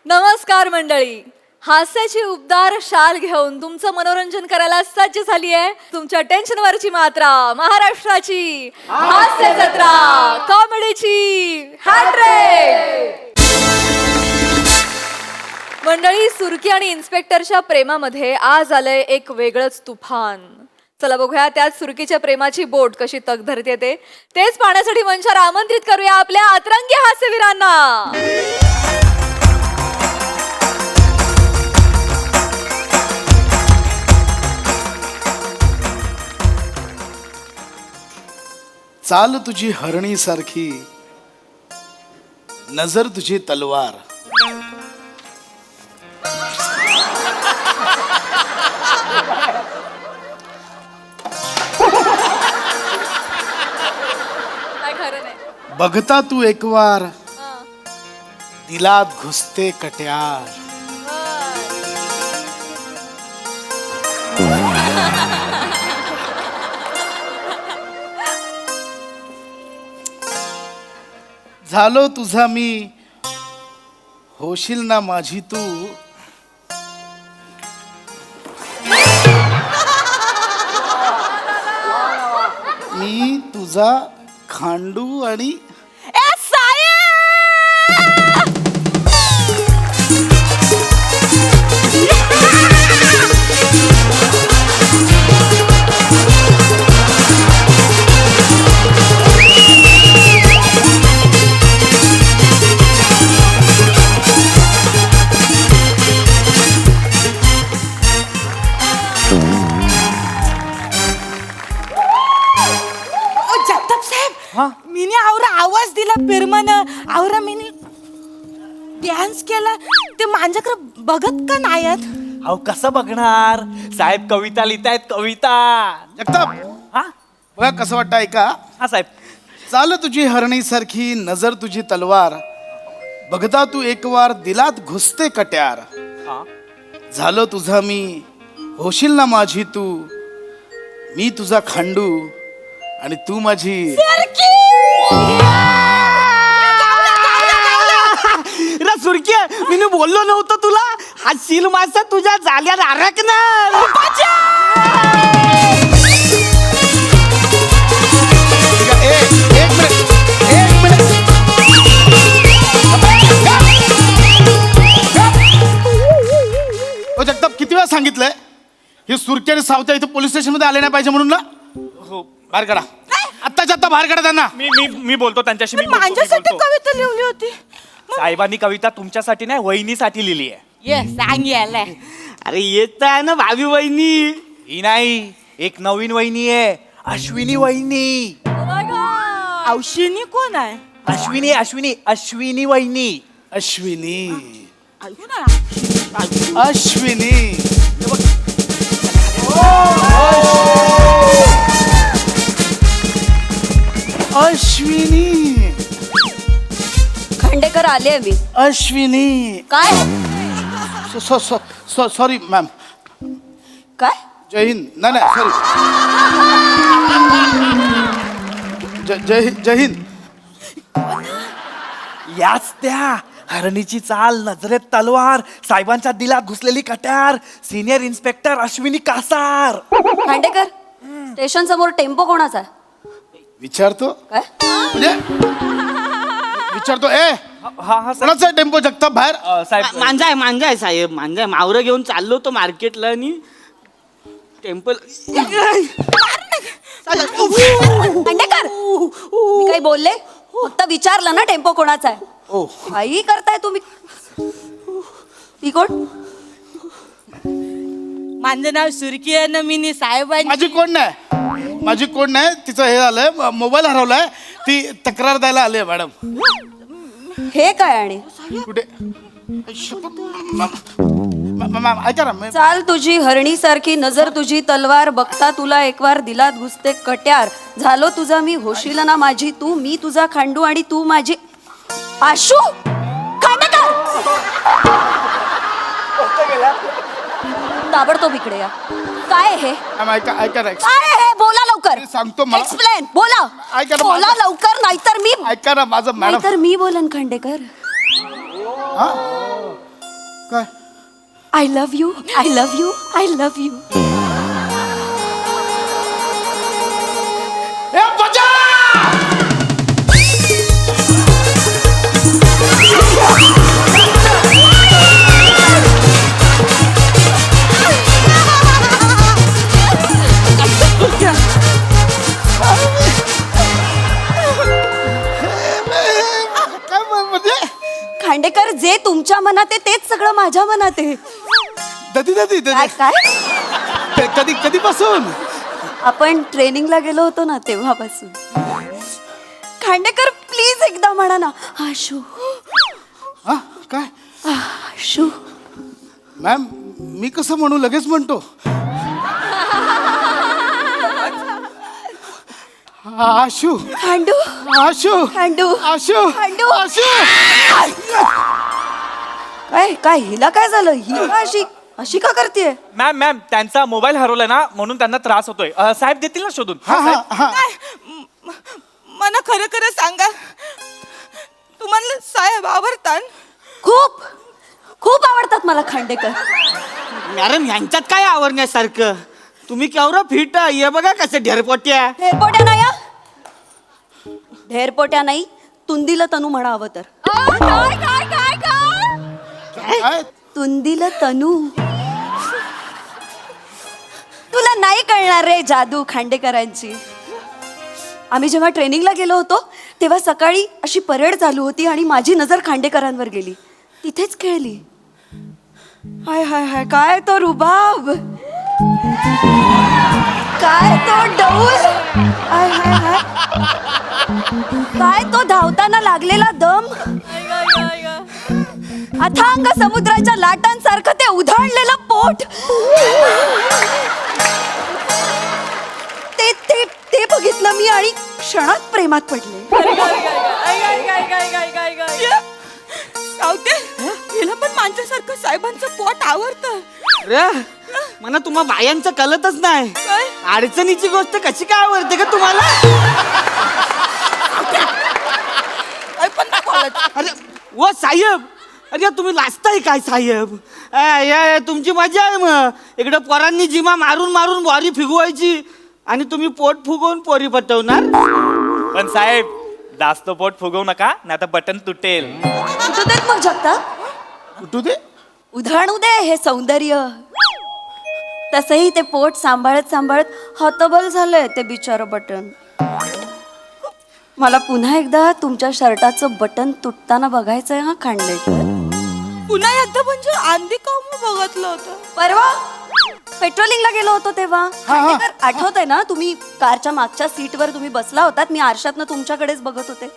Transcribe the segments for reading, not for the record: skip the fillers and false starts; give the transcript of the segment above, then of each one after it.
नमस्कार मंडळी. हास्याची उबदार शाल घेऊन तुमचं मनोरंजन करायला सज्ज झाली आहे तुमच्या टेन्शनवरची मात्रा, महाराष्ट्राची हास्य जत्रा, कॉमेडीची हॅट्रिक. मंडळी, सुरकी आणि इन्स्पेक्टरच्या प्रेमामध्ये आज आलंय एक वेगळंच तुफान. चला बघूया त्यात सुरकीच्या प्रेमाची बोट कशी तग धरते तेच पाहण्यासाठी मंचावर आमंत्रित करूया आपल्या अतरंगी हास्यवीरांना. चाल तुझी हरणी सारखी, नजर तुझी तलवार. काय खरं नाही. बघता तू एक वार, दिलात घुसते कट्यार. झालो तुझा मी, होशील ना माझी तू. मी तुझा खांडू आणि मिनी आवरा आवाज दिला फिरमन आवरा मिनी डान्स केला ते माझ्याकडे बघत का नाहीत. अहो कसं बघणार साहेब, कविता लिहितायत कविता. जगताप, हा बघा कसं वाटतं ऐका. हा साहेब. चाल तुझी हरणी सारखी, नजर तुझी तलवार. बघता तू एक वार, दिलात घुसते कट्यार. हा. झालो तुझा मी, होशील ना माझी तू. मी तुझा खांडू आणि तू माझी. सुरकी, मी बोललो नव्हतं तुला, हा सील मासा तुझ्या जाल्यात अडकणार. एक मिनिट. ओ जगताप, किती वेळा सांगितलंय हे सुरकी आणि सावत्या इथं पोलीस स्टेशन मध्ये आले नाही पाहिजे म्हणून ना. हो, बाहेर काढा, आत्ताच्या आत्ता बाहेर काढा त्यांना. मी बोलतो त्यांच्याशी. मी बोलतो, मी माझ्यासाठी बोलतो. कविता लिहिली होती. साहेबांनी कविता तुमच्यासाठी नाही, वहिनीसाठी लिहिली आहे. ये सांग यायला. अरे येत आहे ना भावी वहिनी. ही नाही, एक नवीन वहिनी आहे, अश्विनी वहिनी. औशिनी कोण आहे? अश्विनी अश्विनी अश्विनी वहिनी. अश्विनी, ऐकू ना. अश्विनी. अश्विनी, खांडेकर आले मी. अश्विनी. काय सॉरी मॅम. काय जय हिंद. नाही सॉरी. जय हिंद. याच त्या हरणीची चाल, नजरेत तलवार, साहेबांच्या दिलात घुसलेली कट्यार, senior inspector Ashwini Kasar. Khandekar, station समोर टेम्पो कोणाचा? विचारतो काय म्हणजे विचारतो. हा कोणाचा आहे टेम्पो जगताप बाहेर? साहेब, मांजा आहे साहेब, मांजा आहे. मावरं घेऊन चाललो तो मार्केटला आणि टेम्पल. खांडेकर, मी काही बोलले? फक्त विचारलं ना टेम्पो कोणाचा आहे. ओ, काही करताय तुम्ही. ती कोण? माझं नाव सुरकी आहे ना. मिनी साहेबांची. माझी कोण नाही. तिचं हे झालंय, मोबाईल हरवलाय. ती तक्रार द्यायला आली मॅडम. हे काय? आणि कुठे? मॅम ऐका ना. चाल तुझी हरणी सारखी, नजर तुझी तलवार. बघता तुला एक वार, दिलात घुसते कट्यार. झालो तुझा मी, होशील ना माझी तू. मी तुझा खांडू आणि तू माझी. आशू खांडेकर, ताबडतोब इकडे या. काय हे? मॅम ऐका ना. काय हे? बोला लवकर. सांगतो मला. एक्सप्लेन. बोला. ऐका ना, बोला लवकर, नाहीतर मी. ऐका ना माझं मॅडम. नाहीतर मी बोलन खांडेकर. काय I love you, I love you, I love you. ए, बचा! काय म्हणजे खांडेकर, जे तुमच्या मनात आहे तेच सगळं माझ्या मनात आहे. ददी ददी काय ददी काय कधी कधीपासून आपण ट्रेनिंगला गेलो होतो ना तेव्हापासून. खांडेकर प्लीज एकदा म्हणा ना, आशू हा काय आशू. मॅम मी कसं म्हणू लगेच म्हणतो आशू खांडू आशू खांडू आशू खांडू. आशू काय काय हिला काय झालं? ही का अशी अशी का करते? मॅम मॅम त्यांचा मोबाईल हरवलाय ना म्हणून त्यांना त्रास होतोय. साहेब देतील ना शोधून. हा हा हा मला खरं खरं सांगा, तुम्हाला साहेब आवडतात? खूप खूप आवडतात मला खांडेकर. मॅडम ह्यांच्यात काय आवडण्यासारखं? तुम्ही केवढं फिट ये बघा कसं ढेरपोट्या. ढेरपोट्या नाही हा. ढेरपोट्या नाही, तुंदीला तनू म्हणा हवं तर. काय काय काय काय काय तुंदीला तनू. तुला नाही कळणार रे जादू खांडेकरांची. आम्ही जेव्हा ट्रेनिंगला गेलो होतो तेव्हा सकाळी अशी परेड चालू होती आणि माझी नजर खांडेकरांवर गेली. तिथेच खेळली. हाय हाय हाय, काय तो रुबाब, काय तो डौल, हाय हाय हाय, काय तो धावताना लागलेला दम, अथांग समुद्राच्या लाटांसारखं ते उधाळलेलं पोट. ते ते ते बघितलं मी आणि क्षणात प्रेमात पडले. हिला पण माझ्यासारखं साहेबांचं पोट आवडतं. रे मला तुम्हा बायांचं कळतच नाही. अडचणीची गोष्ट कशी काय आवडते का तुम्हाला? अरे ओ साहेब, अरे तुम्ही लाजताय काय साहेब? तुमची मजा आहे. मग इकडे पोरांनी जिमा मारून मारून बॉरी फिगवायची आणि तुम्ही पोट फुगवून पोरी पटवणार. पण साहेब जास्त पोट फुगवू नका नाही तर बटन तुटेल. कुठं देत मग जगता? कुठू दे उधळणू दे हे सौंदर्य. तसंही ते पोट सांभाळत सांभाळत हतबल झालंय ते बिचारं बटन. मला पुन्हा एकदा तुमच्या शर्टाचं बटन तुटताना बघायचंय हा खांडेकर. पुन्हा एकदा म्हणजे आंधी काम बघितलं होतं परवा पेट्रोलिंगला गेलो होतो तेव्हा. खांडेकर, आठवतंय ना, तुम्ही कारच्या मागच्या सीटवर तुम्ही बसला होतात, मी आरशातनं तुमच्याकडेच बघत होते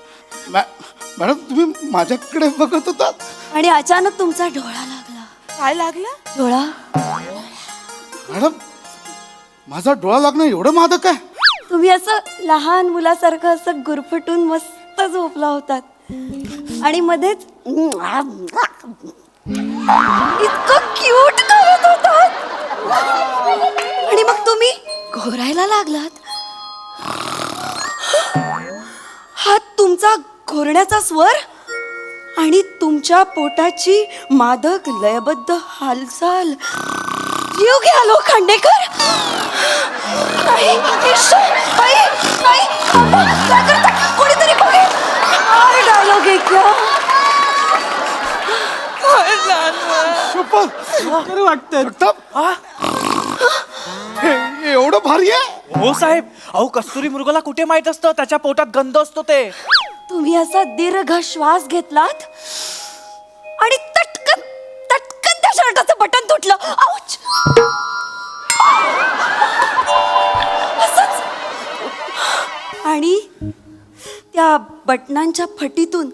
मॅडम तुम्ही माझ्याकडे बघत होतात आणि अचानक तुमचा डोळा लागला. काय लागला? डोळा. मॅडम माझा डोळा लागणं एवढं मादक आहे? तुम्ही असं लहान मुलासारखं असं गुरफटून मस्त झोपला होतात आणि मध्येच इतकं क्यूट करत होतात आणि मग तुम्ही घोरायला लागलात. हा तुमचा घोरण्याचा स्वर आणि तुमच्या पोटाची मादक लयबद्ध हालचाल. जीव घ्यालो खांडेकर. नाही, ईश्वर, नाही, नाही, काय करता? कोणीतरी बघेल. काय डायलॉग आहे क्या? खरं वाटतं. एवढं भारी आहे? हो साहेब, अहो कस्तुरी मृगाला कुठे माहित असतं त्याच्या पोटात गंध असतो ते. तुम्ही असा दीर्घ श्वास घेतलात आणि तटकन तटकन त्या शर्टाचं बटन तुटलं. आउच! असंच. आणि त्या बटनांच्या फटीतून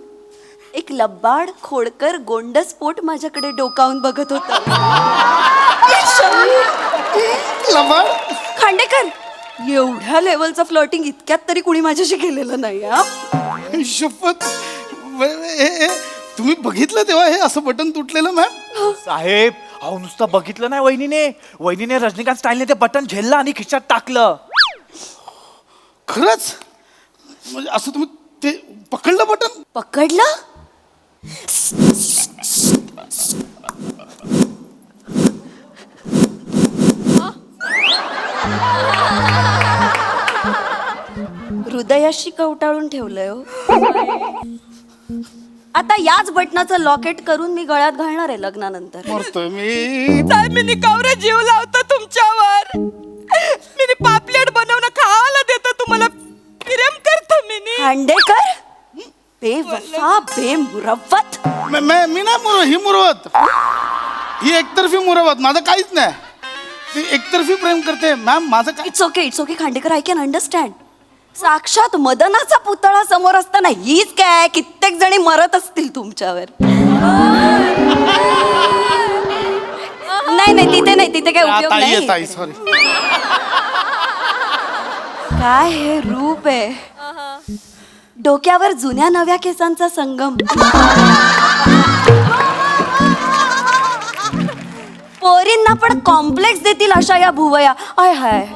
एक लबाड खोडकर गोंडस पोट माझ्याकडे डोकावून बघत होत. खांडेकर, एवढ्या लेवलचं फ्लर्टिंग इतक्यात तरी कुणी माझ्याशी केलेलं नाही. हा शपथ, तुम्ही बघितलं तेव्हा हे असं बटन तुटलेलं मॅम? साहेब अहो नुसतं बघितलं नाही, वहिनीने रजनीकांत स्टाईलने ते बटन झेललं आणि खिशात टाकलं. खरंच? म्हणजे असं तुम्ही ते पकडलं बटन? पकडलं. हृदयाशी कवटाळून ठेवलंय हो. आता याच बटनाचं लॉकेट करून मी गळ्यात घालणार आहे लग्नानंतर. मरतोय मी. मी निकावरे जीव लावतो तुमच्यावर. मी पापलेट बनवणं खावायला देतो तुम्हाला. प्रेम करतो मी. खांडेकर बेवफा बेमुरवत. मी नाही ही मुरवत. ही एकतर्फी मुरवत. माझं काहीच नाही. ती एकतर्फी प्रेम करते मॅम. माझं काय. It's okay Khandekar, I can understand. साक्षात मदनाचा पुतळा समोर असताना हीच काय कित्येक जणी मरत असतील तुमच्यावर. नाही तिथे काय उपयोग ताई नाही. ताई सॉरी. काय हे रूप आहे. डोक्यावर जुन्या नव्या केसांचा संगम. पोरींना पण कॉम्प्लेक्स देतील अशा या भुवया. आय हाय.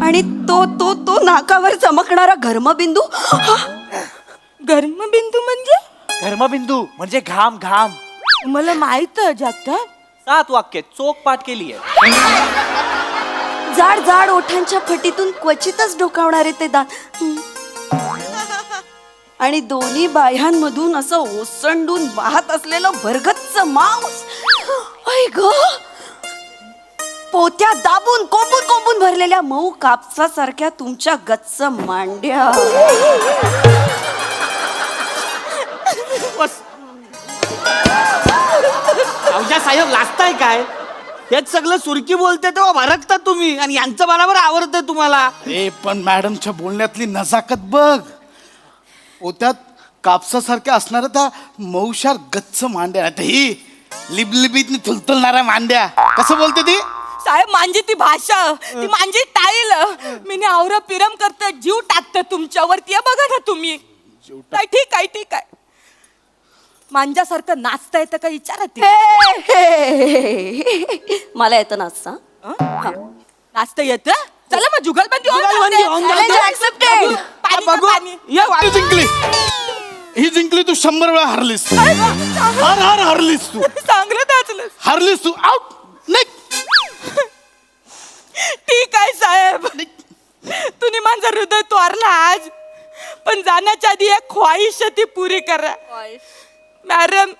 आणि तो तो तो नाकावर चमकणारा घर्मबिंदू. घर्मबिंदू म्हणजे धर्मबिंदू म्हणजे घाम घाम. मला माहित जाता. 7 वाक्य चोख पाठ केली आहे. जाड जाड ओठांच्या फटीतून क्वचितच डोकावणारे ते दात. आणि दोन्ही बाह्यांमधून असं ओसंडून वाहत असलेलं भरगच्च मांस. ऐ ग, पोत्या दाबून कोंबून कोंबून भरलेल्या मऊ कापसासारख्या तुमच्या गच्च मांड्या. अवजा साहेब लाजताय काय? हेच सगळं सुरकी बोलते तेव्हा भरकता तुम्ही आणि यांचं बरोबर आवडतंय तुम्हाला. ए पण मॅडमच्या बोलण्यातली नजाकत बघ. पोत्यात कापसासारख्या असणाऱ्या त्या मौशार गच्च मांड्या. आता ही लिबलिबीत थुलथुलणाऱ्या मांड्या. कसं बोलते ती? साहेब माझी ती भाषा, ती माझी स्टाईल. मी आवरा पिरम करत जीव टाकत तुमच्यावरती. बघा ना तुम्ही. काय ठीक आहे. मांजासारखं नाचता येतं का विचारा ती. मला येतं नाचता. नाचता येतं. चला मग जुगलबंदी जुगलबंदी होऊन जाऊ. Accepted. बघू. ये ही जिंकली. ही जिंकली. तू 100 वेळा हरलीस. हरलीस तू. चांगलं नाचलं. हरलीस तू. आउट. ठीक आहे साहेब. तुम्ही माझं हृदय तोरला आज, पण जाण्याच्या आधी एक ख्वाहिश ती पुरी करा. मॅडम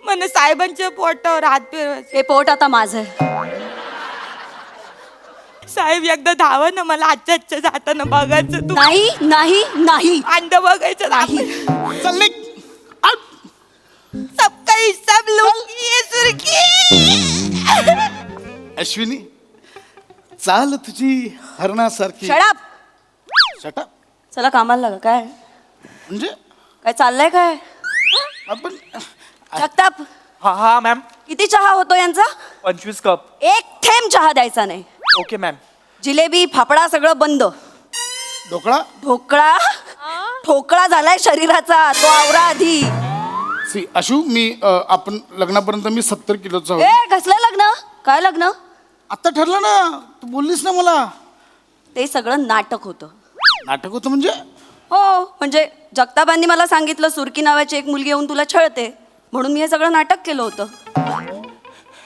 म्हणे साहेबांच्या पोटावर हात फिरवायचे. हे पोट आता माझं आहे. साहेब एकदा धावा ना, मला आजच्या जाताना बघायचं. तू नाही अंड बघायचं नाही. चल निघ. आउट. सबका हिसाब लूंगी ये सुरखी. अश्विनी चाल तुझी हरणासारखी. Shut shut up. चला कामाला लागा. काय म्हणजे काय चाललंय काय? आपण जगताप, हा मॅम. किती चहा होतो यांचा? 25 कप. एक थेंब चहा द्यायचा नाही. Okay ma'am. जिलेबी फाफडा सगळं बंद. ढोकळा. ढोकळा ठोकळा झालाय शरीराचा. तो आवरा आधी. सी अशू मी आपण लग्नापर्यंत मी 70 किलोचा ए होतो. कसलं लग्न? काय लग्न? आता ठरलं ना. तू बोललीस ना मला. ते सगळं नाटक होतं. नाटक होतं म्हणजे? हो, म्हणजे जगतापांनी मला सांगितलं सुरकी नावाची एक मुलगी येऊन तुला छळते, म्हणून मी हे सगळं नाटक केलं होतं.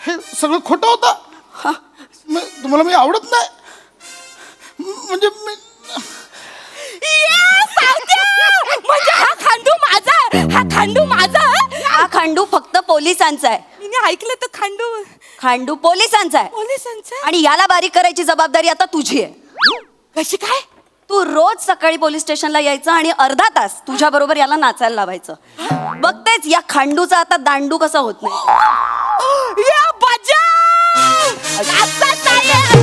हे सगळं खोटं होतं. तुम्हाला मी आवडत नाही म्हणजे मी. म्हणजे हा खांडू माझा. हा खांडू फक्त पोलिसांचा आहे. मी ऐकलं तर खांडू पोलिसांचा आहे. पोलिसांचा. आणि याला बारीक करायची जबाबदारी आता तुझी आहे. कशी काय? तू रोज सकाळी पोलीस स्टेशनला यायचं आणि अर्धा तास तुझ्या बरोबर याला नाचायला लावायचं. बघतेच या खांडूचा आता दांडू कसा होत नाही. या बजाव! आता साहेब!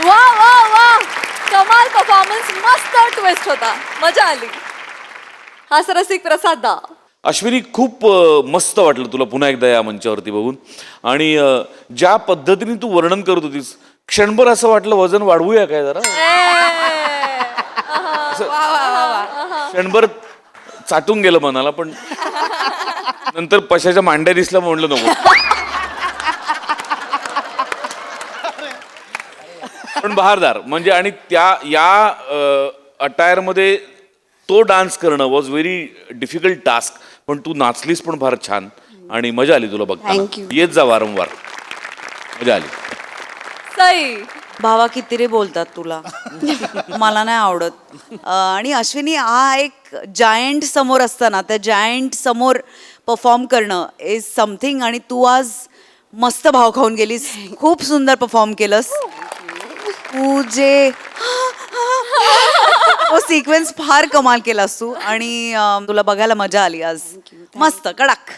वा कमाल परफॉर्मन्स. मस्त ट्विस्ट होता. मजा आली. हास्यरसिक प्रसाद दा. अश्विनी खूप मस्त वाटलं तुला पुन्हा एकदा या मंचावरती बघून. आणि ज्या पद्धतीने तू वर्णन करत होतीस क्षणभर असं वाटलं वजन वाढवूया काय जरा. क्षणभर चाटून गेलं मनाला, पण नंतर पशाच्या मांड्या दिसल्या म्हणलं नको. पण बहारदार म्हणजे आणि त्या या अटायरमध्ये तो डान्स करणं वॉज व्हेरी डिफिकल्ट टास्क. पण तू नाचलीस पण फार छान आणि मजा आली तुला Thank बघता. you. येत जा वारंवार, मजा आली. सई भावा किती रे बोलतात तुला मला नाही आवडत. आणि अश्विनी हा एक जायंट समोर असताना त्या जायंट समोर परफॉर्म करणं इज समथिंग. आणि तू आज मस्त भाव खाऊन गेलीस, खूप सुंदर परफॉर्म केलंस तू. जे तो सिक्वेन्स फार कमाल केलास तू आणि तुला बघायला मजा आली आज. मस्त कडक.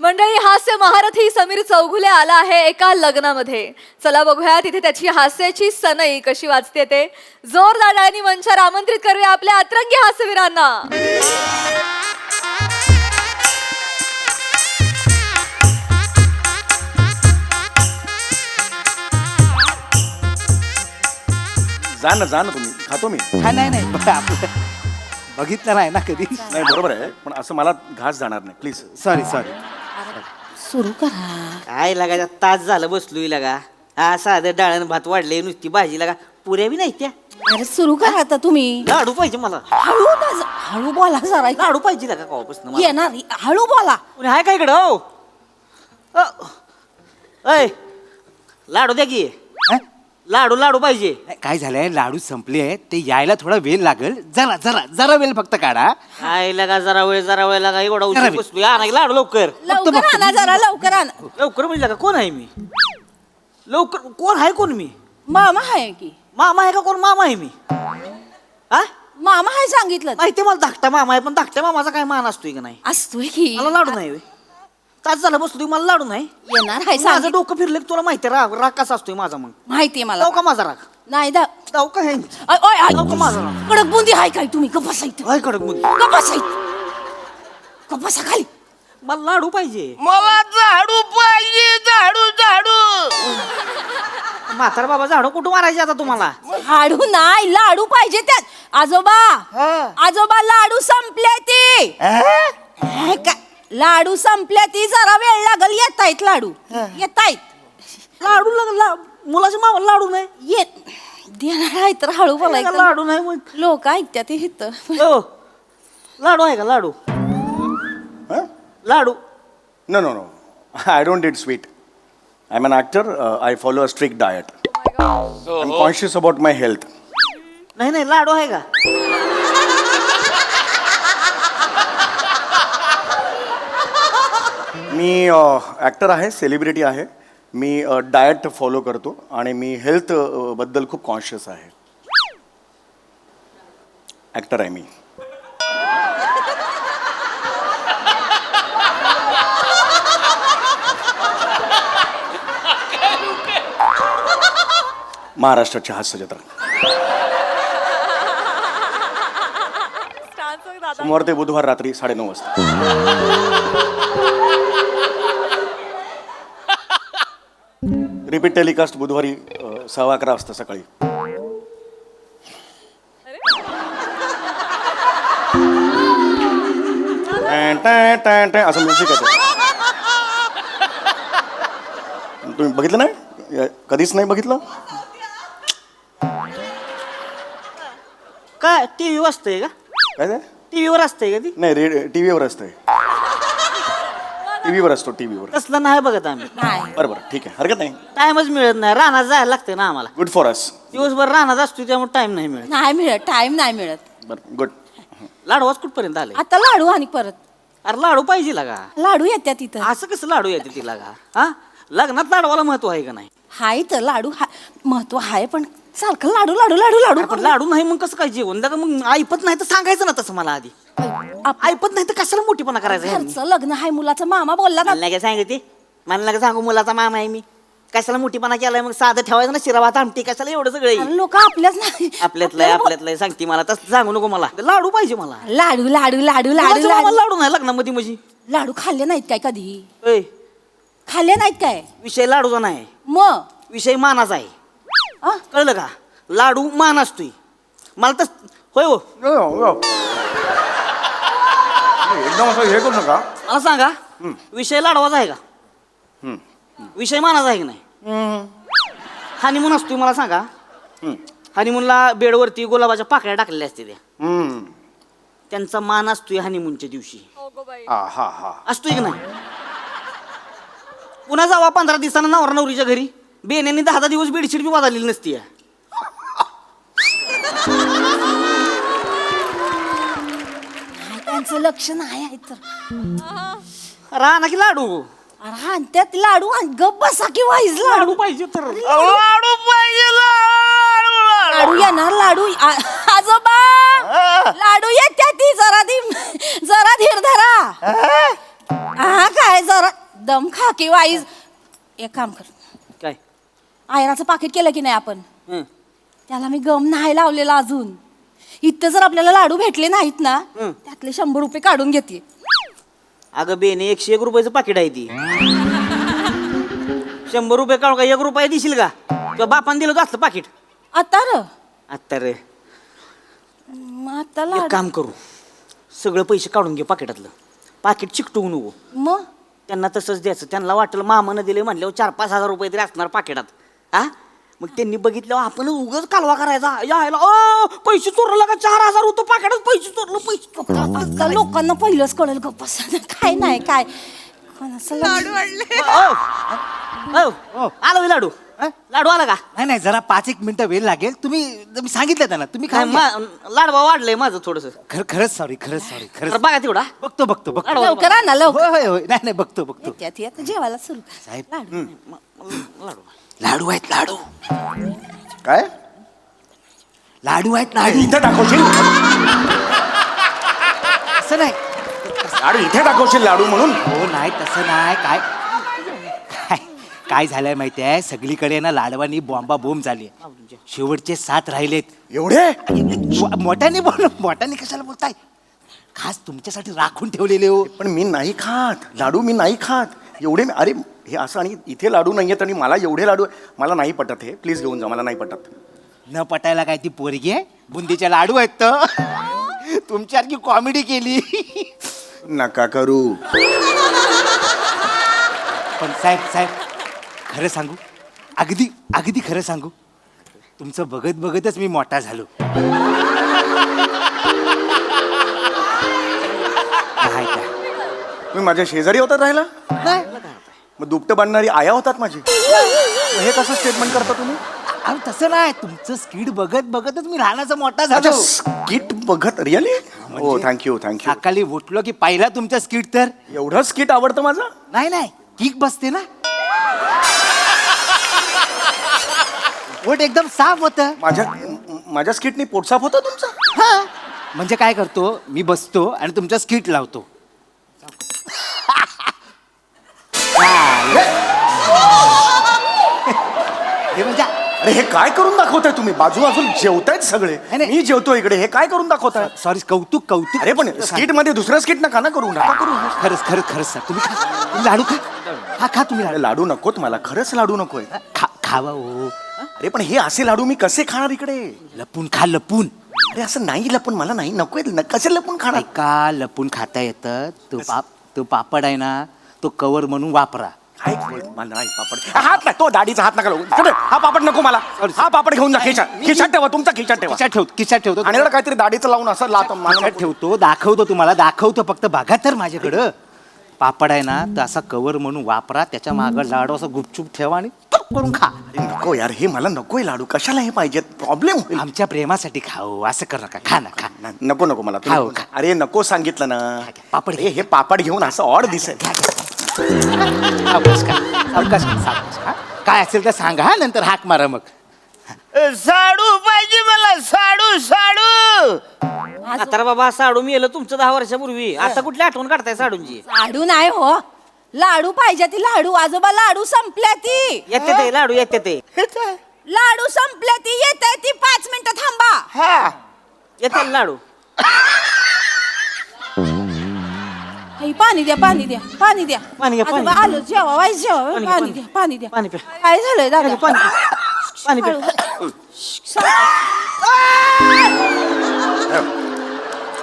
मंडळी, हास्य महारथी समीर चौघुले आला आहे एका लग्नामध्ये. चला बघूया तिथे त्याची हास्याची सनई कशी वाजते ते. जोरदार टाळ्यांनी मंचावर आमंत्रित करूया आपल्या अतरंगी हास्यवीरांना. जा ना तुम्ही, खातो मी. हा नाही नाही आपलं बघितलं नाही ना कधी. नाही बरोबर आहे, पण असं मला घास जाणार नाही प्लीज. Sorry sorry. सुरू करा. काय लागा तास झालं बसलोय लागा. हा साधं डाळण भात वाढले, नुसती भाजी लागा, पुऱ्या बी नाही त्या. अरे सुरू करा आता तुम्ही. लाडू पाहिजे मला, हळू बोला जरा. लाडू पाहिजे लागा कवापासून मला. येणार हळू बोला. कोणी हाय काय इकडं हो? अय लाडू द्या की. लाडू पाहिजे. काय झालंय, लाडू संपले आहेत, ते यायला थोडा वेळ लागेल. जरा जरा जरा वेळ फक्त काढा. काय लागा जरा वेळ लागा, एवढा जरा उशीर वेळ. बसलो. या ना लाडू लवकर लवकर आणा जरा, लवकर आणा. लवकर म्हणजे लागा. कोण आहे मी? लवकर कोण आहे? कोण मी? मामा आहे की. मामा आहे का? कोण मामा आहे मी? हा मामा आहे सांगितलं. माहिती मला धाकटा मामा आहे, पण धाकट्या मामाचा काय मान असतोय का नाही? असतोय की. मला लाडू नाही होय. तास झालं बसलो मला लाडू नाही. येणार आहे माझं सांगितलं. डोकं फिरलं की तुला माहिती राग राग कसा असतोय माझा. मग माहितीये मला. जाऊ का माझा राग? नाही जाऊ का हे? जाऊ का माझा राग? कडक बुंदी आहे काय तुम्ही? कपासाईत काय कडक मुली? कपासा खाली. मला लाडू पाहिजे. मला झाडू पाहिजे, झाडू. म्हातारा बाबा झाडू कुठं मारायचे आता तुम्हाला? लाडू नाही, लाडू पाहिजे त्यात. आजोबा लाडू संपले ती. काय? लाडू संपले ती, जरा वेळ लागल. येतायत लाडू, येतायत. लाडू लागला मुलाच्या मामा लाडू नाही. ये देणार आहे तर हळू बोलायचं. लाडू नाही मग. लोक ऐकत्यात इथं. हो. लाडू आहे का? लाडू लाडू No. I don't eat sweet. I'm an actor. I follow a strict diet. I'm conscious about my health. नाही लाडू आहे का? मी ॲक्टर आहे, सेलिब्रिटी आहे. मी डाएट फॉलो करतो आणि मी हेल्थ बद्दल खूप कॉन्शियस आहे. ॲक्टर आहे मी. महाराष्ट्राची हास्य जत्रा सोमवार ते बुधवार रात्री 9:30 वाजता. रिपीट टेलिकास्ट बुधवारी 11:15 वाजता सकाळी. असं म्युझिक आहे. तुम्ही बघितलं नाही? कधीच नाही बघितलं? काय टीव्ही असतंय का? काय ते? टीव्हीवर असतंय का ती? नाही टीव्हीवर असतंय. टीव्हीवर असतो, टीव्हीवर. तसलं नाही बघत आम्ही. बरं ठीक आहे, हरकत नाही. टाइमच मिळत नाही. रानात जायला लागतंय ना आम्हाला. Good for us. दिवसभर रानात असतो त्यामुळे टाइम नाही मिळत. नाही मिळत, टाइम नाही मिळत. बरं गुड. लाडूच कुठपर्यंत आले? आता लाडू आणि परत अरे लाडू पाहिजे लागा. लाडू येत्या तिथं. असं कसं लाडू येते ती लागा? हा लग्नात लाडवाला महत्व आहे का नाही? हाय तर लाडू महत्व आहे, पण सारखं लाडू लाडू लाडू लाडू पण लाडू नाही मग कसं काय जेवण? लागा मग ऐपत नाही तर सांगायचं ना तसं मला आधी. ऐपत नाही तर कशाला मोठीपणा करायचा? घरचं लग्न आहे, मुलाचा मामा बोलला ना. मला नाही सांगते, मला नका सांगू मुलाचा मामा आहे मी. कशाला मोठीपणा केलाय? मग साधं ठेवायचं ना, शिरा भात आमटी. कशाला एवढं सगळं? लोक आपल्याच नाही. आपल्यातलं सांगते मला. तसं सांगू नको मला. लाडू पाहिजे मला. लाडू लाडू लाडू लाडू मुलाच्या मामाला लाडू लाडू नाही लग्नामध्ये म्हणजे? लाडू खाल्ले नाहीत काय कधी? ऐ, खाल्ले नाहीत काय? विषय लाडूचा नाही, मग विषय मानाचा आहे. आ? कळलं का? लाडू मान असतोय मला तर. होय हो. एकदम असं हे करू नका. मला सांगा विषय लाडवाचा आहे का विषय मानाचा आहे की नाही हनीमून असतोय मला सांगा हनीमूनला बेडवरती गुलाबाच्या पाकळ्या टाकलेल्या असते त्या त्यांचा मान असतोय हनीमूनच्या दिवशी असतोय की नाही पुन्हा जावा 15 दिवसानं नवरा नवरीच्या घरी बेनेनी 10 दिवस बेडशीट बी बदललेली नसती त्यांचं लक्ष नाही आहे तर राहा की लाडू अरे त्यात लाडू आणि गप्प बसा की वाईज लाडू पाहिजे तर लाडू पाहिजे लाडू येणार लाडू आजोबा लाडू येत्या ती जरा धीर धरा हा काय जरा दम खा की वाईज एक काम कर काय आयराचं पाकिट केलं की नाही आपण हं. त्याला मी गम नाही लावलेला अजून इथं जर आपल्याला लाडू भेटले नाहीत ना त्यातले 100 रुपये काढून घेते अगं बेने 101 रुपयाचं पाकिट आहे ती 100 रुपये काढून का 1 रुपया देशील का किंवा बापान दिलं असलं पाकिट आता र आता रे मग आता एक लाडू काम करू सगळं पैसे काढून घे पाकिटातलं पाकिट चिकटवू नको मग त्यांना तसंच द्यायचं त्यांना वाटलं मामानं दिले म्हणल्यावर 4-5 हजार रुपये तरी असणार पाकिटात हा मग त्यांनी बघितल्यावर आपण उगाच कालवा करायचा यायला पैसे चोरला का 4,000 होतं पाकिटात पैसे चोरलं पैसे आता लोकांना पहिलंच कळेल गप्प बसा काय नाही काय कोणाचं लाडू आलो हे लाडू लाडू आला का नाही जरा 5-1 मिनिटं वेळ लागेल तुम्ही सांगितलं त्यांना तुम्ही काय काय लाडवा वाढलंय माझं थोडस खरंच सॉरी खरंच बघा तेवढा बघतो लवकर आणा लवकर होय नाही बघतो येत्यात जेवायला सुरू कर. साहेब लाडू लाडू आहेत लाडू काय लाडू आहेत लाडू इथे दाखवशील असं नाही लाडू इथे दाखवशील लाडू म्हणून हो नाही तसं नाही काय झालंय माहिती आहे सगळीकडे ना लाडवानी बोंब झाली शेवटचे 7 राहिलेत एवढे मोठ्याने कशाला बोलताय खास तुमच्यासाठी राखून ठेवलेले हो पण मी नाही खात लाडू मी नाही खात एवढे अरे हे असं आणि इथे लाडू नाही आहेत आणि मला एवढे लाडू मला नाही पटत हे प्लीज घेऊन जा मला नाही पटत न पटायला काय ती पोरगी आहे बुंदीचे लाडू आहेत तर तुमच्यासारखी कॉमेडी केली नका करू पण साहेब खरं सांगू अगदी खरं सांगू तुमचं बघतच मी मोठा झालो नाही का? तुम्ही माझ्या शेजारी होतात राहिला नाही मग दुपटं बांधणारी आया होतात माझी मग हे कसं स्टेटमेंट करता तुम्ही अहो तसं नाही तुमचं स्किट बघतच मी लहानाचा मोठा अच्छा झालो स्किट बघत रिअली हो थँक्यू सकाळी उठलो की पहिला तुमचं स्किट तर एवढं स्किट आवडतं माझं नाही किक बसते ना पोट एकदम साफ होतं माझ्या स्किटनी पोट साफ होतं तुमचं हा म्हणजे काय करतो मी बसतो आणि तुमचा स्किट लावतो हे म्हणजे अरे हे काय करून दाखवताय तुम्ही बाजूबाजून जेवतायत सगळे नाही. मी जेवतो इकडे हे काय करून दाखवताय सॉरी कौतुक अरे पण स्किट मध्ये दुसरं स्किट नका ना करू नका करू खरंच सर तुम्ही लाडू खा तुम्ही अरे लाडू नकोत मला खरंच लाडू नकोय खावा हो अरे पण हे असे लाडू मी कसे खाणार इकडे लपून खा लपून अरे असं नाही लपून मला नाही नकोय कसे लपून खाणार का लपून खाता येतं तो पापड आहे ना तो कवर म्हणून वापरा हाय, मला नाही पापड हात नाही तो दाढीचा हात नका लावू. कुठे? हा पापड नको मला हा पापड घेऊन जा खिशात ठेवा तुमचा खिशात ठेवा किशात ठेवतो आणि एवढं काहीतरी दाढीचं लावून असं लावतो खिशात ठेवतो दाखवतो फक्त बघा तर माझ्याकडं पापड आहे ना तर असा कवर म्हणून वापरा त्याच्या मागं लाडू असं गुपचूप ठेवा आणि टप करून खा नको यार हे मला नकोय लाडू कशाला हे पाहिजेत प्रॉब्लेम होईल आमच्या प्रेमासाठी खाऊ असं कर नका खा ना खा नको मला तुम्ही- खाऊ, खा. अरे नको सांगितलं ना पापड घे. हे पापड घेऊन असं ऑड दिसेल सावकाश खा. काय असेल तर सांगा हा नंतर हाक मारा मग साडू पाहिजे मला साडू आता बाबा साडू मी येलं तुमचं 10 वर्षापूर्वी आता कुठली आठवण काढताय साडूंची लाडू नाही हो लाडू पाहिजे ती लाडू आजोबा लाडू संपल्या ती येते ते लाडू येते ते लाडू संपल्या ती येते ती 5 मिनिटं थांबा येते लाडू आई, पाणी द्या पाणी घ्या, पाणी. आजोबा आलो जेवा वाईस जेवा पाणी द्या पाणी पे काय झालंय दादा पाणी पे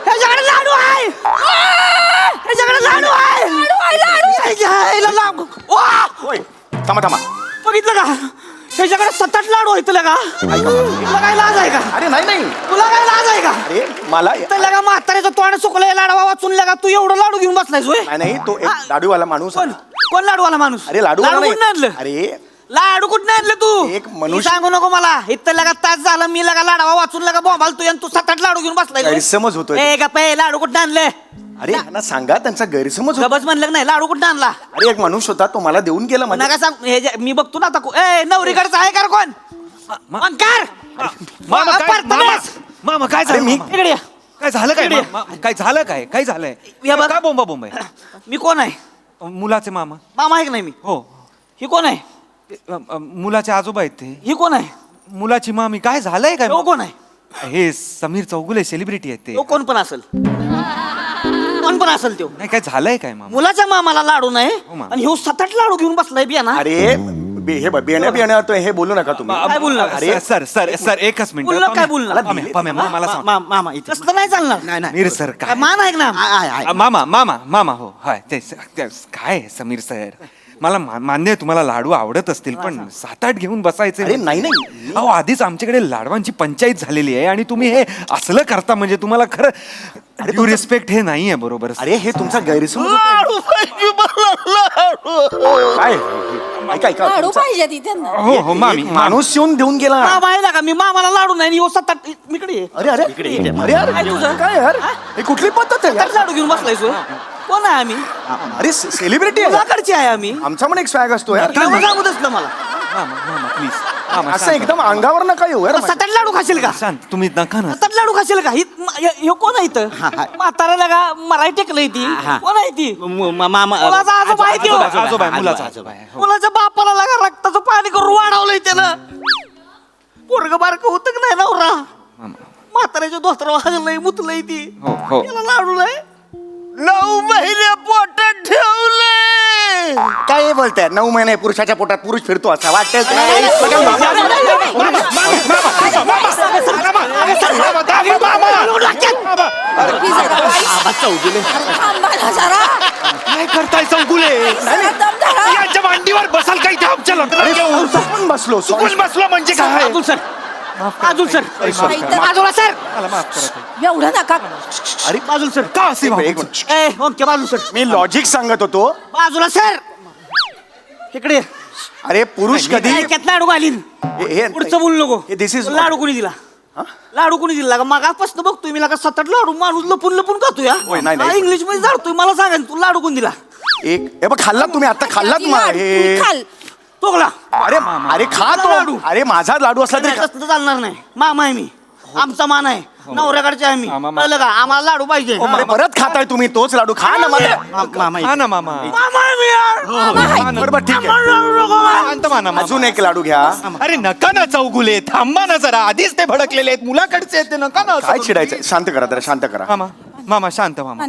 ह्याच्याकडे लाडू आहे ह्याच्याकडे लाडू आहे लाडू ह्याला लाग वा होय थांबा थांबा. बघितलं का त्याच्याकडे 7-8 लाडू आहेत का तुला काय लाज आहे का अरे नाही नाही तुला काय लाज आहे का अरे मला तर लगा म्हाताऱ्याचं तोंड सुकलंय लाडवा वाचून लगा तू एवढं लाडू घेऊन बसलायस होय नाही नाही तो एक लाडूवाला माणूस कोण कोण लाडूवाला माणूस अरे लाडू कुठं आणलं अरे लाडू कुठं आणलं तू एक मी मनुष्य- सांगू नको मला इथं लगा तास झालं मी लगा लाडवा वाचून लगा बोंबाल तू आणि तू 7-8 लाडू घेऊन बसलाय गैरसमज होतोय. ए गप्प ए, लाडू कुठं आणले अरे यांना सांगा त्यांचा गैरसमज होतो. गबस म्हणलं का नाही लाडू कुठं आणला अरे एक माणूस होता तो मला देऊन गेला म्हणजे नका सांग हे मी बघतो ना आता ए नवरीकडचा आहे का कोण अंकार मामा काय परतमेस. मामा काय अरे झालं मी- मामा? इकडे ये. काय झालं काय इकडे. मामा? काय झालं काय काय झालंय या बघ. का बोंबा बोंब आहे मी कोण आहे मुलाचे मामा मामा आहे का नाही मी हो ही कोण आहे मुलाचे आजोबा आहेत ते ही कोण आहे मुलाची मामी काय झालंय काय तो कोण आहे हे समीर चौगुले सेलिब्रिटी आहेत ते तो कोण पण असेल कोण पण असेल तो नाही काय झालंय काय मामा मुलाच्या मामाला लाडू नाही हो, मा. आणि ह्यो 7-8 लाडू घेऊन बसलाय बिया ना अरे हे बियाण्या हे बोलू नका तुम्ही काय बोलणार? अरे सर सर सर एकच मिनिट बोलणार काय बोलणार? मला सांग मामा तसलं नाही चालणार समीर सर काय काय मान आहे का ना मामा मामा मामा हो हाय ते काय आहे, समीर सर मला मान्य आहे तुम्हाला लाडू आवडत असतील पण 7-8 घेऊन बसायचे अरे नाही नाही अहो आधीच आमच्याकडे लाडवांची पंचायत झालेली आहे आणि तुम्ही हे असलं करता म्हणजे तुम्हाला खरं ड्यू रिस्पेक्ट हे नाहीये बरोबर अरे हे तुमचा गैरसमज होतोय. काय ऐका ऐका लाडू तुमचा- पाहिजे तिथे हो हो मामी माणूस येऊन देऊन गेला मामा आहे का मी मामाला लाडू नाही आणि ह्यो 7-8 इकडे ये. अरे अरे अरे यार काय तुझं? काय यार हे कुठली पद्धत आहे 7-8 लाडू घेऊन बसलायस होय? कोण आहे आम्ही अरे सेलिब्रिटी आहे मुलाकडचे आहे आम्ही आमचा पण एक स्वॅग असतो यार एवढं सांगू दसलं मला मामा मामा प्लीज मामा असं शांत. एकदम अंगावर नका येऊ यार 7-8 लाडू खाशील का शांत तुम्ही नका ना 7-8 लाडू खाशील का हे कोण आहे इथं म्हातारा लगा मला टेकलंय ती कोण आहे ती मुलाचा आजोबा आहे त्यो. आजोबा आहे, मुलाचा आजोबा आहे हो. मुलाच्या बापाला लगा रक्ताचं पाणी करून वाढवलंय त्यानं पोरग बारक होत का नाही नवरा म्हाताऱ्याच्या दोस्तर वाजलंय मुतलंय ती हो, हो. त्याला लाडू नाही 9 महिने पोटात ठेवले काय बोलताय 9 महिने पुरुषाच्या पोटात पुरुष फिरतो असा वाटतं काय करताय चौगुले यांच्या मांडीवर बसाल काही ते आमच्या लग्नात पण बसलो चुकून बसलो म्हणजे काय अजून सर अजून सर बाजूला सर मला माफ करा एवढं नका अरे बाजूला सर का असे एक वागू? मिनिट. ए ओके बाजू सर मी लॉजिक सांगत होतो बाजूला सर इकडे अरे पुरुष कधी ऐक्यात लाडू घालीन हे- पुढचं बोलू नको हे this is not- लाडू कोणी दिला लाडू कोणी दिला का मागापासून बघतोय मी लागा 7-8 लाडू माणूस लपून लपून खातोय होय, नाही, नाही. इंग्लिश मध्ये जाडतोय मला सांगा तू लाडू कोण दिला एक हे बघ खाल्लात तुम्ही आता खाल्लात हे तोगला अरे अरे खा तो लाडू. अरे माझा लाडू असला तरी खा. तसं चालणार नाही मामा आहे मी आमचा मान आहे नवऱ्याकडचे आहे मी मामा. कळलं का आम्हाला लाडू पाहिजे अरे परत खाताय तुम्ही तोच लाडू खा ना मला हा ना मामा मामा आहे मी यार. बरोबर ठीक आहे आम्हाला लाडू नको बा. शांत माना मामा. अजून एक लाडू घ्या अरे नका ना चौगुले थांबा ना जरा आधीच ते भडकलेले आहेत मुलाकडचे आहेत ते नका ना असं काय करू. चिडायचं शांत करा जरा शांत करा मामा मामा शांत मामा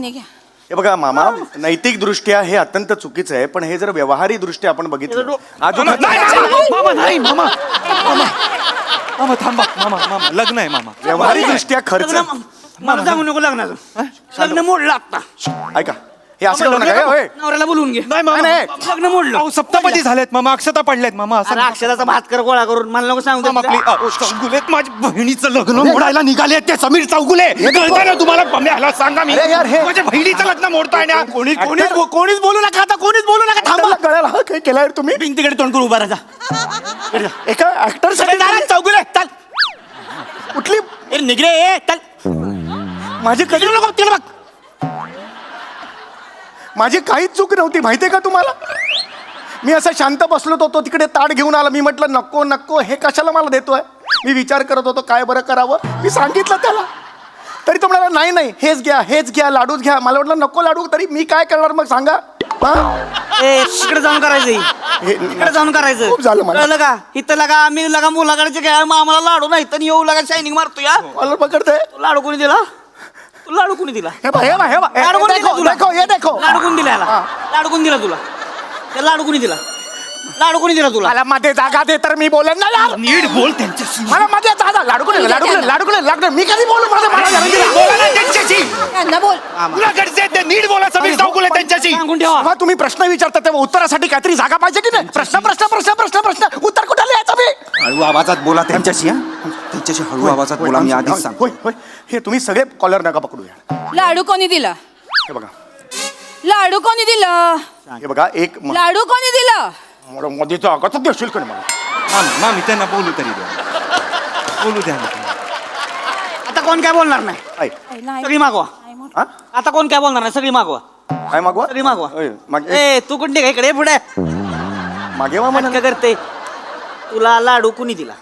हे बघा मामा नैतिक दृष्ट्या हे अत्यंत चुकीचं आहे पण हे जर व्यवहारी दृष्ट्या आपण बघितलं अजून मामा, नाही, मामा नाही मामा मामा मामा थांबा मामा मामा लग्न आहे मामा व्यवहारी दृष्ट्या खर्च लग्न- मला सांगू नको लग्नाचं लग्न मोडलं आता ऐका हे असं करू नका हे, होय नवऱ्याला बोलवून घे नाही मामा नाही, लग्न मोडलं अहो सप्तपदी झालेत मामा अक्षता पडलेत मामा असं अरे अक्षराचा भात कर गोळा करून मला नको सांगू मामा दे. प्लीज अहो, चौगुलेत माझ्या बहिणीचं लग्न मोडायला निघाले ते समीर चौगुले कळतंय ना तुम्हाला ह्याला सांगा मी अरे यार, हे- माझ्या बहिणीचं लग्न मोडताय ना कोणी कोणीच बोलू नका आता कोणीच बोलू नका थांबा थांबा कळायला हा काय केलाय रे तुम्ही भिंतीकडे तोंड करून उभा राहा एका ऍक्टर चौगुले चल कुठली ए निघरे ए चल माझी कधी नको तिला बघ माझी काहीच चूक नव्हती माहितीये का तुम्हाला मी असं शांत बसलो होतो तिकडे ताट घेऊन आला मी म्हटलं नको नको हे कशाला मला देतोय मी विचार करत होतो काय बरं करावं मी सांगितलं त्याला तरी तो म्हणाला नाही नाही हेच घ्या लाडूच घ्या मला वाटलं नको लाडू तरी मी काय करणार मग सांगा हा? ए तिकडे जाऊन करायचं हे- तिकडे जाऊन करायचं खूप झालं मला. कळलं का इथं लगा आम्ही लगा मुलाकडचे काय मग आम्हाला लाडू नाही तर येऊ लगा शायनिंग मारतो या मला पकडतंय तू लाडू कोणी दिला तू लाडू कोणी दिला हे बघ, हे बघ, हे बघ. लाडू कोणी दिला देखो तुला? देखो, ये देखो लाडू कोणी दिला याला? हा. लाडू कोणी दिला तुला त्या लाडू कोणी दिला लाडू कोणी दिला तुला मला मध्ये जागा दे तर मी बोलेन ना यार. नीट बोल त्यांच्याशी. मला मध्ये जागा लाडू मी कधी बोलू मला जागा दिला. बोला ना त्यांच्याशी. त्यांना बोल. तुला गरज आहे ते नीट बोला. समीर चौगुले त्यांच्याशी. सांगून ठेवा. जेव्हा तुम्ही प्रश्न विचारता तेव्हा उत्तरासाठी काहीतरी जागा पाहिजे की नाही. प्रश्न उत्तर कुठे लिहायचं मी. हळू आवाजात बोला त्यांच्याशी हा त्यांच्याशी हळू आवाजात बोला मी आधीच सांगतो. होय हे तुम्ही सगळे कॉलर नका पकडू यार. लाडू कोणी दिला हे बघा लाडू कोणी दिला हे बघा एक लाडू कोणी दिला मध्ये जागाच देशील का नाही मला. मामी त्यांना बोलू तरी द्या. बोलू द्या ना. आता कोण काय बोलणार नाही. ऐक. सगळी मागवा. हा? आता कोण काय बोलणार नाही. सगळी मागवा. काय मागवा सगळी मागवा. होय, ए तू कुठे काय इकडे पुढे मागे वा काय करते. तुला लाडू कुणी दिला.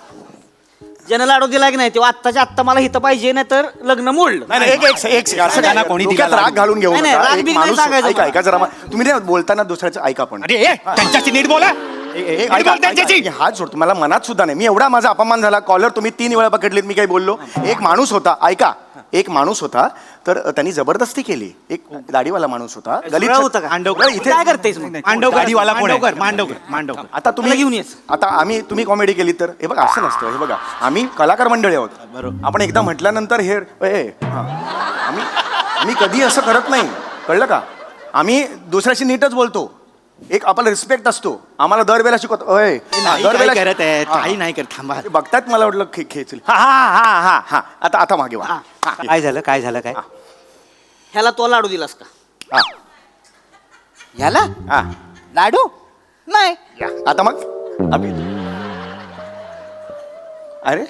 ज्यानं लाडू दिला की नाही तेव्हा आत्ताच्या आत्ता मला हिथं पाहिजे नाही तर लग्न मोडलं. नाही एक असं त्यांना काय कोणी डोक्यात दिला राग घालून घेऊ नाही, नाही, नका. राग एक बिग नाही माणूस सांगायचं ऐका मला. ऐका जरा तुम्ही नाही बोलताना दुसऱ्याचं ऐका पण अरे त्यांच्याशी नीट बोला. ऐका, बोल त्यांच्याशी. ऐका, हात सोडतो मला मनात सुद्धा नाही. मी एवढा माझा अपमान झाला. कॉलर तुम्ही 3 वेळा पकडलीत मी काही बोललो. एक माणूस होता ऐका एक माणूस होता तर त्यांनी जबरदस्ती केली. एक दाढीवाला माणूस होता सगळं होतं का? मांडवकर इथे काय करतेस मग? गाडीवाला कोण आहे? मांडवकर आता त्याला तुम्ही घेऊन येस. आता तुम्ही कॉमेडी केली तर हे बघा असं नसतं. हे बघा आम्ही कलाकार मंडळी आहोत. आपण एकदा म्हटल्यानंतर हे आम्ही कधी असं करत नाही. कळलं का. आम्ही दुसऱ्याशी नीटच बोलतो. एक आपला रिस्पेक्ट असतो. आम्हाला दरवेळेला शिकवतो. काही करत आहेत काही नाही करत. थांबा. बघतात मला वाटलं खेचली. हा आता मागे वा. काय झालं काय ह्याला तो लाडू दिलास का. हा, ह्याला हा. लाडू नाही. या. आता मग अरे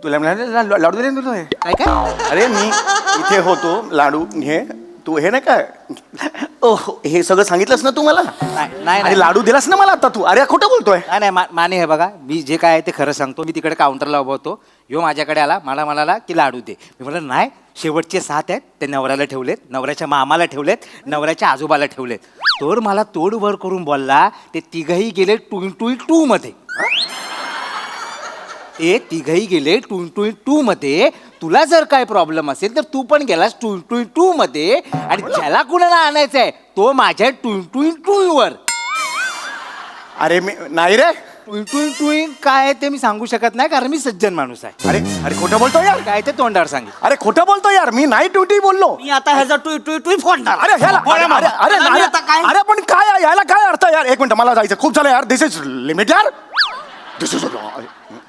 तुला म्हणाले लाडू दिले ना तुला हे? काय अरे मी इथे होतो लाडू हे तू हे नाही काय ओह हे सगळं सांगितलंस ना तू मला. नाही अरे लाडू दिलास ना मला आता तू. अरे खोटं बोलतोय. नाही माने हे बघा मी जे काय आहे ते खरं सांगतो. मी तिकडे काउंटरला उभा होतो. ह्यो माझ्याकडे आला मला म्हणाला की लाडू दे. मी म्हटलं नाही शेवटचे 7 आहेत ते नवऱ्याला ठेवलेत नवऱ्याच्या मामाला ठेवलेत नवऱ्याच्या आजोबाला ठेवलेत. तर मला तोड वर करून बोलला ते तिघही गेले 2x2 मध्ये. ते तिघही गेले 2x2 मध्ये. तुला जर काय प्रॉब्लेम असेल तर तू पण गेलास 2x2 मध्ये आणि ज्याला कुणाला आणायचंय तो माझ्या 2x2 वर. अरे मी नाही रे. 2x2 काय आहे ते मी सांगू शकत नाही कारण मी सज्जन माणूस आहे. अरे खोटं बोलतोय यार. काय ते तोंडावर सांगेल. अरे खोटं बोलतोय यार. मी नाही ट्युटी बोललो. मी आता ह्याचा टुई फोडणार. अरे ह्याला अरे आणि आता काय? अरे पण काय याला काय अर्थ यार. एक मिनिट मला जायचं खूप झालं यार. दिस इज लिमिट यार. दिस इज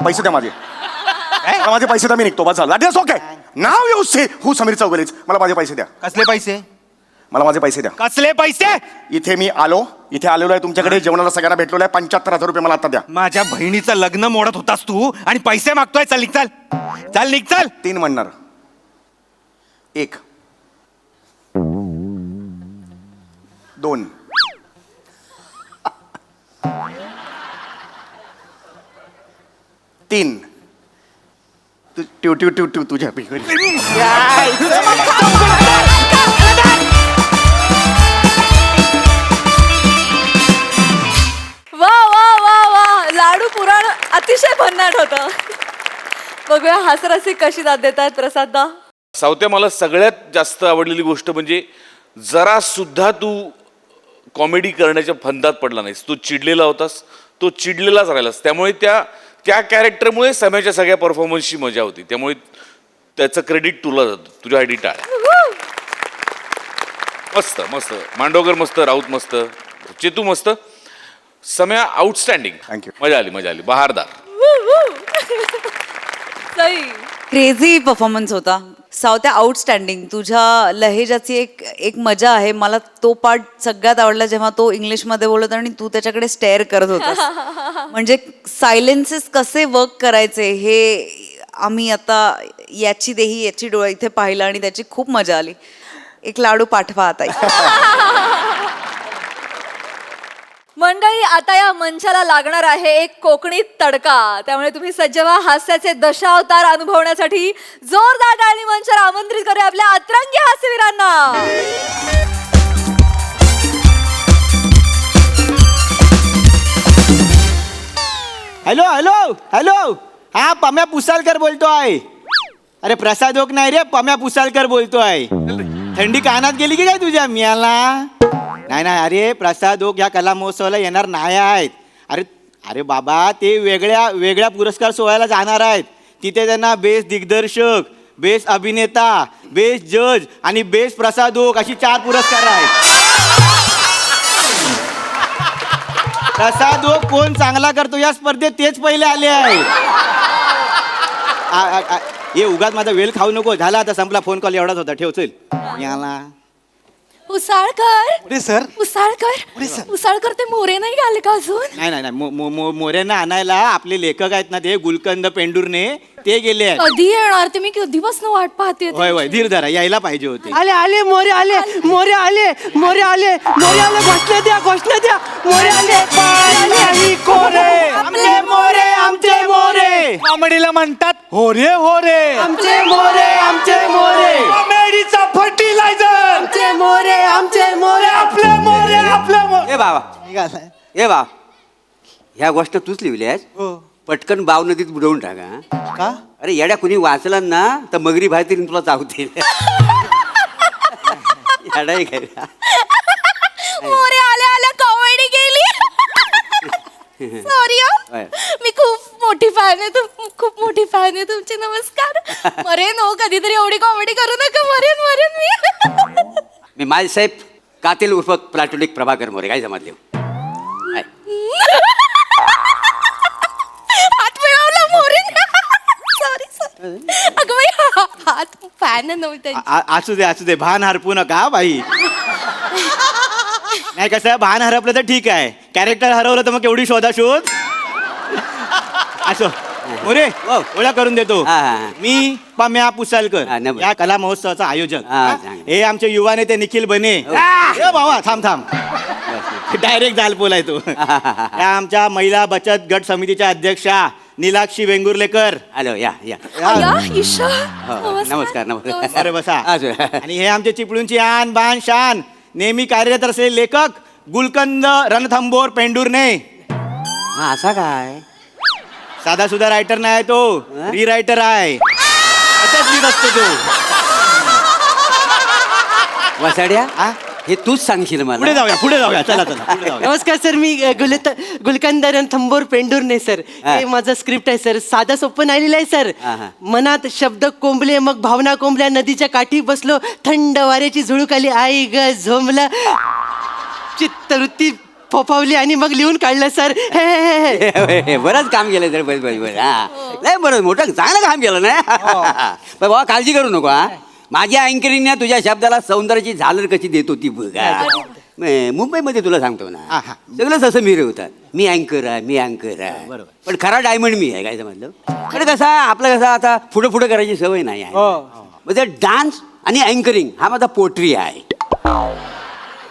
पैसे द्या माझे. माझे पैसे द्या मी निघतो बस झाला. ओके नाव येऊ से हू समीर चौगुलेच. मला माझे पैसे द्या. कसले पैसे मला माझे पैसे द्या. कसले पैसे. इथे मी इथे आलेलो आहे तुमच्याकडे जेवणाला सगळ्यांना भेटलेलो आहे. 75,000 रुपये मला आता द्या. माझ्या बहिणीचं लग्न मोडत होतास तू आणि पैसे मागतोय. चल निघ चल निघ चल. 3 म्हणणार. 1 2 3 ट्यू तुझ्या वा वा वा वा लाडू पुराण अतिशय भन्नाट होतं. बघूया हास्यरसिक कशी दाद देतात प्रसाददा. सावत्या मला सगळ्यात जास्त आवडलेली गोष्ट म्हणजे जरा सुद्धा तू कॉमेडी करण्याच्या फंदात पडला नाहीस. तू चिडलेला होतास तो चिडलेलाच राहिलास. त्यामुळे त्या कॅरेक्टरमुळे सम्याच्या सगळ्या परफॉर्मन्सची मजा होती. त्यामुळे त्याचं क्रेडिट तुला जातं. तुझ्यासाठी टाळ्या. मस्त मस्त. मांडवकर मस्त राऊत मस्त चेतू मस्त सम्या आउटस्टँडिंग. Thank you. मजा आली बहारदार. सई क्रेझी परफॉर्मन्स होता. सावत्या आउटस्टँडिंग. तुझ्या लहेजाची एक मजा आहे. मला तो पार्ट सगळ्यात आवडला जेव्हा तो इंग्लिशमध्ये बोलत आणि तू त्याच्याकडे स्टेअर करत होतास. म्हणजे सायलेन्सेस कसे वर्क करायचे हे आम्ही आता याची डोळा इथे पाहिलं आणि त्याची खूप मजा आली. एक लाडू पाठवा आता. मंडळी आता या मंचाला लागणार आहे एक कोकणी तडका. त्यामुळे तुम्ही सज्ज व्हा हास्याचे दशावतार अनुभवण्यासाठी. जोरदार टाळी मंचावर आमंत्रित करूया आपल्या अतरंगी हास्यवीरांना. हॅलो हॅलो हॅलो हा पम्या पुसालकर बोलतोय. अरे प्रसाद ओक नाही रे पम्या पुसालकर बोलतोय. थंडी कानात गेली की काय तुझ्या मियाला. नाही अरे प्रसाद ओक या कला महोत्सवाला येणार नाही आहेत. अरे अरे बाबा ते वेगळ्या वेगळ्या पुरस्कार सोहळ्याला जाणार आहेत. तिथे त्यांना बेस्ट दिग्दर्शक, बेस्ट अभिनेता, बेस्ट जज आणि बेस्ट प्रसादोक अशी 4 पुरस्कार आहेत. प्रसादोक कोण चांगला करतो या स्पर्धेत तेच पहिले आले आहेत. ये उगाच माझा वेळ खाऊ नको. झाला आता संपला फोन कॉल एवढाच होता. ठेव चल. याला उसाळकर सर उसाळकर ते मोरे नाही आले का अजून? नाही नाही नाही मोऱ्यांना आणायला आपले लेखक आहेत ना ते गुलकंद पेंडुर्ने ते गेले आहेत. कधी येणार ते? मी कधीपासून वाट पाहते. होय होय धीर धरा यायला पाहिजे होते. आले आले मोरे आले मोरे आले मोरे आले मोरे आले घोषणा द्या मोरे आले पायाले आणि कोरे आमचे मोरे आमचे मोरे कॉमेडीला म्हणतात हो रे आमचे मोरे कॉमेडीचा फर्टिलायझर आमचे मोरे आपले मोरे ए बाबा ए बा ह्या गोष्ट तूच लिहिली आहेस. पटकन बाव नदीत बुडवून टाका. का अरे येड्या कुणी वाचला ना तर मगरी बाहेर तरी तुला चावतील. येडा काय मोरे आले आले कॉमेडी केली. सॉरी होय. मी खूप मोठी फॅन आहे. खूप मोठी फॅन आहे तुमची. नमस्कार. मरेन हो कधीतरी एवढी कॉमेडी करू नका. मरेन मी. मी माझे साहेब कातील उर्फ प्लॅटोनिक प्रभाकर मोरे काय समजले. हात मिळवला मोरे. सॉरी अगं बाई हात फॅन नव्हते. असू दे भान हरपू नका बाई. नाही कसं भान हरपलं तर ठीक आहे. कॅरेक्टर हरवलं तर मग एवढी शोध असो. मोरे ओळख करून देतो. हा. मी पम्या पुसालकर हा, नमस्कार. या कला महोत्सवाचा आयोजक. हा, हा? चांगलं. हे आमचे युवा नेते निखिल बने. ए बाबा थांब डायरेक्ट जाल बोलाय तू. या आमच्या महिला बचत गट समितीच्या अध्यक्षा नीलाक्षी वेंगुर्लेकर. हॅलो या या ईशा. नमस्कार अरे बसा. असं. आणि हे आमचे चिपळूणची आन बान शान नेहमी कार्यरत असलेले लेखक गुलकंद रणथंबोर पेंडुर्ने. हा असा काय साधा सुद्धा रायटर नाही तो री रायटर आहे. असंच लिहित असतो तो. वसाड्या हा? हे तूच सांगशील पुढे मला. जाऊया चला पुढे जाऊया. नमस्कार सर मी गुलकंदरन थंबोर पेंडुर्ने सर. हा. हे माझं स्क्रिप्ट आहे सर. साधा सोपं नाही लिहिलंय सर. हा, हा. मनात शब्द कोंबले मग भावना कोंबल्या नदीच्या काठी बसलो थंड वाऱ्याची झुळूक आली आई ग झोंबलं चित्तवृत्ती फोफावली आणि मग लिहून काढलं सर. हे बरंच काम केलं तर बस हा नाही बरं मोठं चांगलं काम केलं ना. पण बाबा काळजी करू नको. हा माझ्या अँकरिंगने तुझ्या शब्दाला सौंदर्याची झालर कशी देत होती बघा. मुंबईमध्ये तुला सांगतो ना सगळंच असं मिरवतात. मी अँकर आहे पण खरा डायमंड मी आहे काय समजलं. पण कसा आपलं कसं आता पुढे करायची सवय नाही आहे. म्हणजे डान्स आणि अँकरिंग हा माझा पोट्री आहे.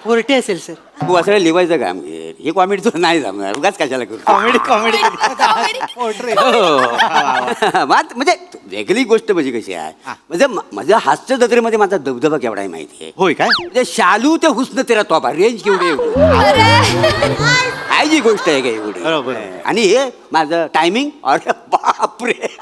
पोरटे असेल सर. तू असं लिवायचं काम घे. हे कॉमेडी तुला नाही जमणार उगाच कशाला करू. कॉमेडी म्हणजे वेगळी गोष्ट म्हणजे कशी आहे म्हणजे माझ्या हास्य जत्रेमध्ये माझा दबदबा केवढा आहे माहिती आहे. होय काय म्हणजे शालू ते हुस्न तेरा तोबा रेंज केवढी काय जी गोष्ट आहे का एवढी. बरोबर. आणि हे माझं टायमिंग अरे बापरे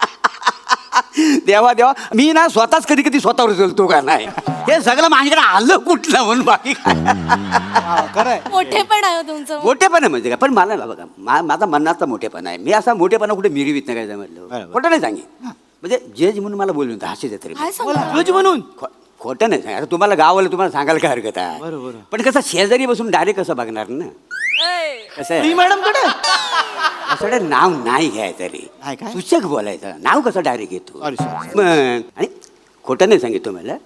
देवा मी ना स्वतःच कधी स्वतःवर चलतो का नाही. हे सगळं माझ्याकडे आलं कुठलं म्हणून बाकी काय. मोठेपण आहे तुमचं. मोठेपणा म्हणजे काय पण मला ना बघा माझा मनाचा मोठेपणा आहे. मी असा मोठेपणा कुठे मिरवीत नाही काय समजलं. खोटं नाही सांगेन म्हणजे जज म्हणून मला बोलून हास्य जत्रे काय सांगता? जज म्हणून खोटं नाही सांग. आता तुम्हाला गावाला तुम्हाला सांगायला काय हरकत आहे. बरोबर. पण कसं शेजारी बसून डायरेक्ट कसं बघणार ना. कसं आहे मॅडम कडे असं नाव नाही घ्यायचं रे. नाही काय? सूचक बोलायचं नाव कसं डायरेक्ट येतो. Sorry. आणि खोटं नाही सांगितलं मला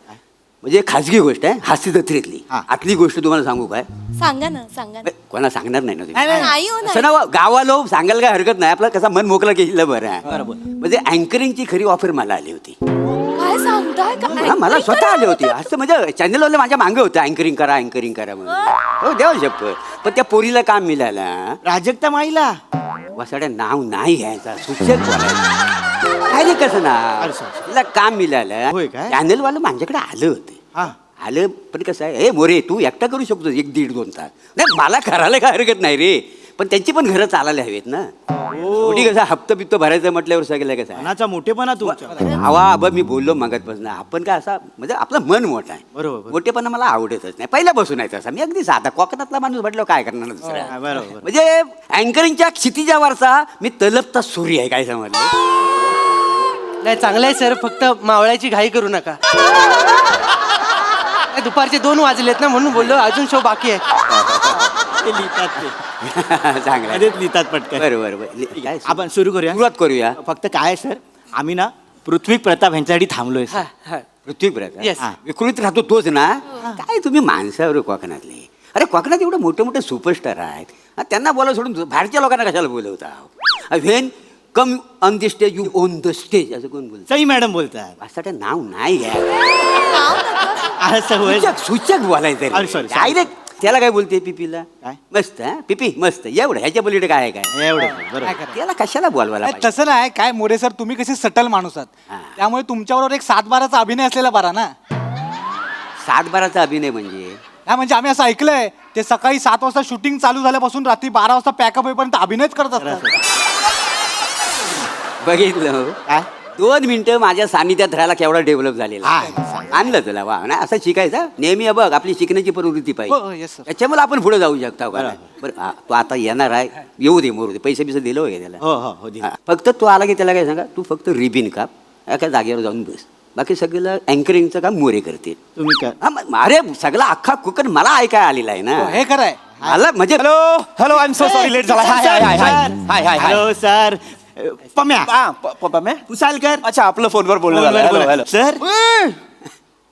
म्हणजे खाजगी गोष्ट आहे हास्य जत्रेतली. हा. आतली गोष्ट तुम्हाला सांगू काय सांगा ना. कोणाला सांगणार नाही ना तुम्ही. नाही हो असं ना गावाला सांगायला काय हरकत नाही. आपलं कसं मन मोकळं केलं बरं आहे. म्हणजे अँकरिंगची खरी ऑफर मला आली होती. काय सांगताय? हा, मला स्वतः आली होती. असं म्हणजे चॅनलवाले माझ्या मागे होतं अँकरिंग करा म्हणून. हो देवा शपथ. पण त्या पोरीला काम मिळालं प्राजक्ता माईला वसाड्या नाव नाही घ्यायचा सूचक बोलायचं. काय रे कसं ना तिला काम मिळालं. होय काय? चॅनलवालं माझ्याकडे आलं होतं. आलं पण कसं आहे हे मोरे तू एकटा करू शकतो 1-1.5-2 तास. नाही मला करायला काय हरकत नाही रे. पण त्यांची पण घरं चालायला हवीत ना. थोडी कसं हप्ता बिप्त भरायचं म्हटल्यावर सगळं कसं आहे. मनाचा मोठेपणा तुमचा. हवा आबा मी बोललो मगातपासून आपण काय असा म्हणजे आपलं मन मोठं आहे. बरोबर. मोठेपणा मला आवडतच नाही पहिल्यापासून आहे तसा. मी अगदी साधा कोकणातला माणूस म्हटलं काय करणार दुसरा. बरोबर. म्हणजे अँकरिंगच्या क्षितिजावरचा मी तलपता सूर्य आहे काय समजलं. नाही चांगलं आहे सर, फक्त मावळाची घाई करू नका. नाही, दुपारचे 2 वाजलेत ना म्हणून बोललो, अजून शो बाकी आहे. ते लिहितात ते चांगलं आहे. अरे लिहितात पटकन. बरोबर काय आपण सुरू करूया. सुरुवात करूया. फक्त काय आहे, सर आम्ही ना पृथ्वी प्रताप यांच्यासाठी थांबलोय हा, सर. हा. पृथ्वी प्रताप. Yes. हा, विकृत राहतो तोच ना. काय तुम्ही माणसावर कोकणातले. अरे कोकणात एवढे मोठे मोठे सुपरस्टार आहेत हा, त्यांना बोला सोडून बाहेरच्या लोकांना कशाला बोलवता. When come on the stage you own the stage असं कोण बोलतं. सई मॅडम बोलतात. असं ते नाव नाही घ्या. असं होय. सूचक बोलायचं अरे, sorry, sorry. डायरेक्ट त्याला काय बोलते पिपीला. काय? मस्त हा पिपी मस्त एवढं ह्याच्या पलीकडे काय आहे काय एवढं बरोबर. त्याला कशाला बोलवायला पाहिजे? तसं नाही काय मोरे सर, तुम्ही कसे सटल माणूस हा. आहात, त्यामुळे तुमच्याबरोबर एक 7-12चा अभिनय असलेला बरा ना. 7-12चा अभिनय म्हणजे हा म्हणजे आम्ही असं ऐकलंय ते सकाळी 7 वाजता शूटिंग चालू झाल्यापासून रात्री 12 वाजता पॅकअप होईपर्यंत अभिनयच करत असतात. बघितलं हो? काय? 2 मिनिटं माझ्या सानिध्यात राहायला केवढा डेव्हलप झालेला आहे. आणलं तुला वा नाही असं शिकायचं नेहमी बघ आपली शिकण्याची प्रवृत्ती हो, हो, yes, पाहिजे. sir. त्याच्यामुळे आपण पुढे जाऊ शकता का? बरं हा, तो आता येणार आहे येऊ दे मोरू दे पैसे बिसे दिलं वगैरे त्याला. हो हो हो दिलं. हा, फक्त तो आला की त्याला काय सांगा तू फक्त रिबिन काप एका जागेवर जाऊन बस बाकी सगळं अँकरिंगचं काम मोरे करते. तुम्ही काय हा, अरे सगळा अख्खा कुकर मला ऐकाय आलेला आहे ना. हे खरंय. मला म्हणजे hello hello I am so sorry late झाला. Hi hi hi hi hi hi hello sir. Pamya Pamya Kusalkar. अच्छा आपलं फोनवर बोलणं झालं. Hello hello sir.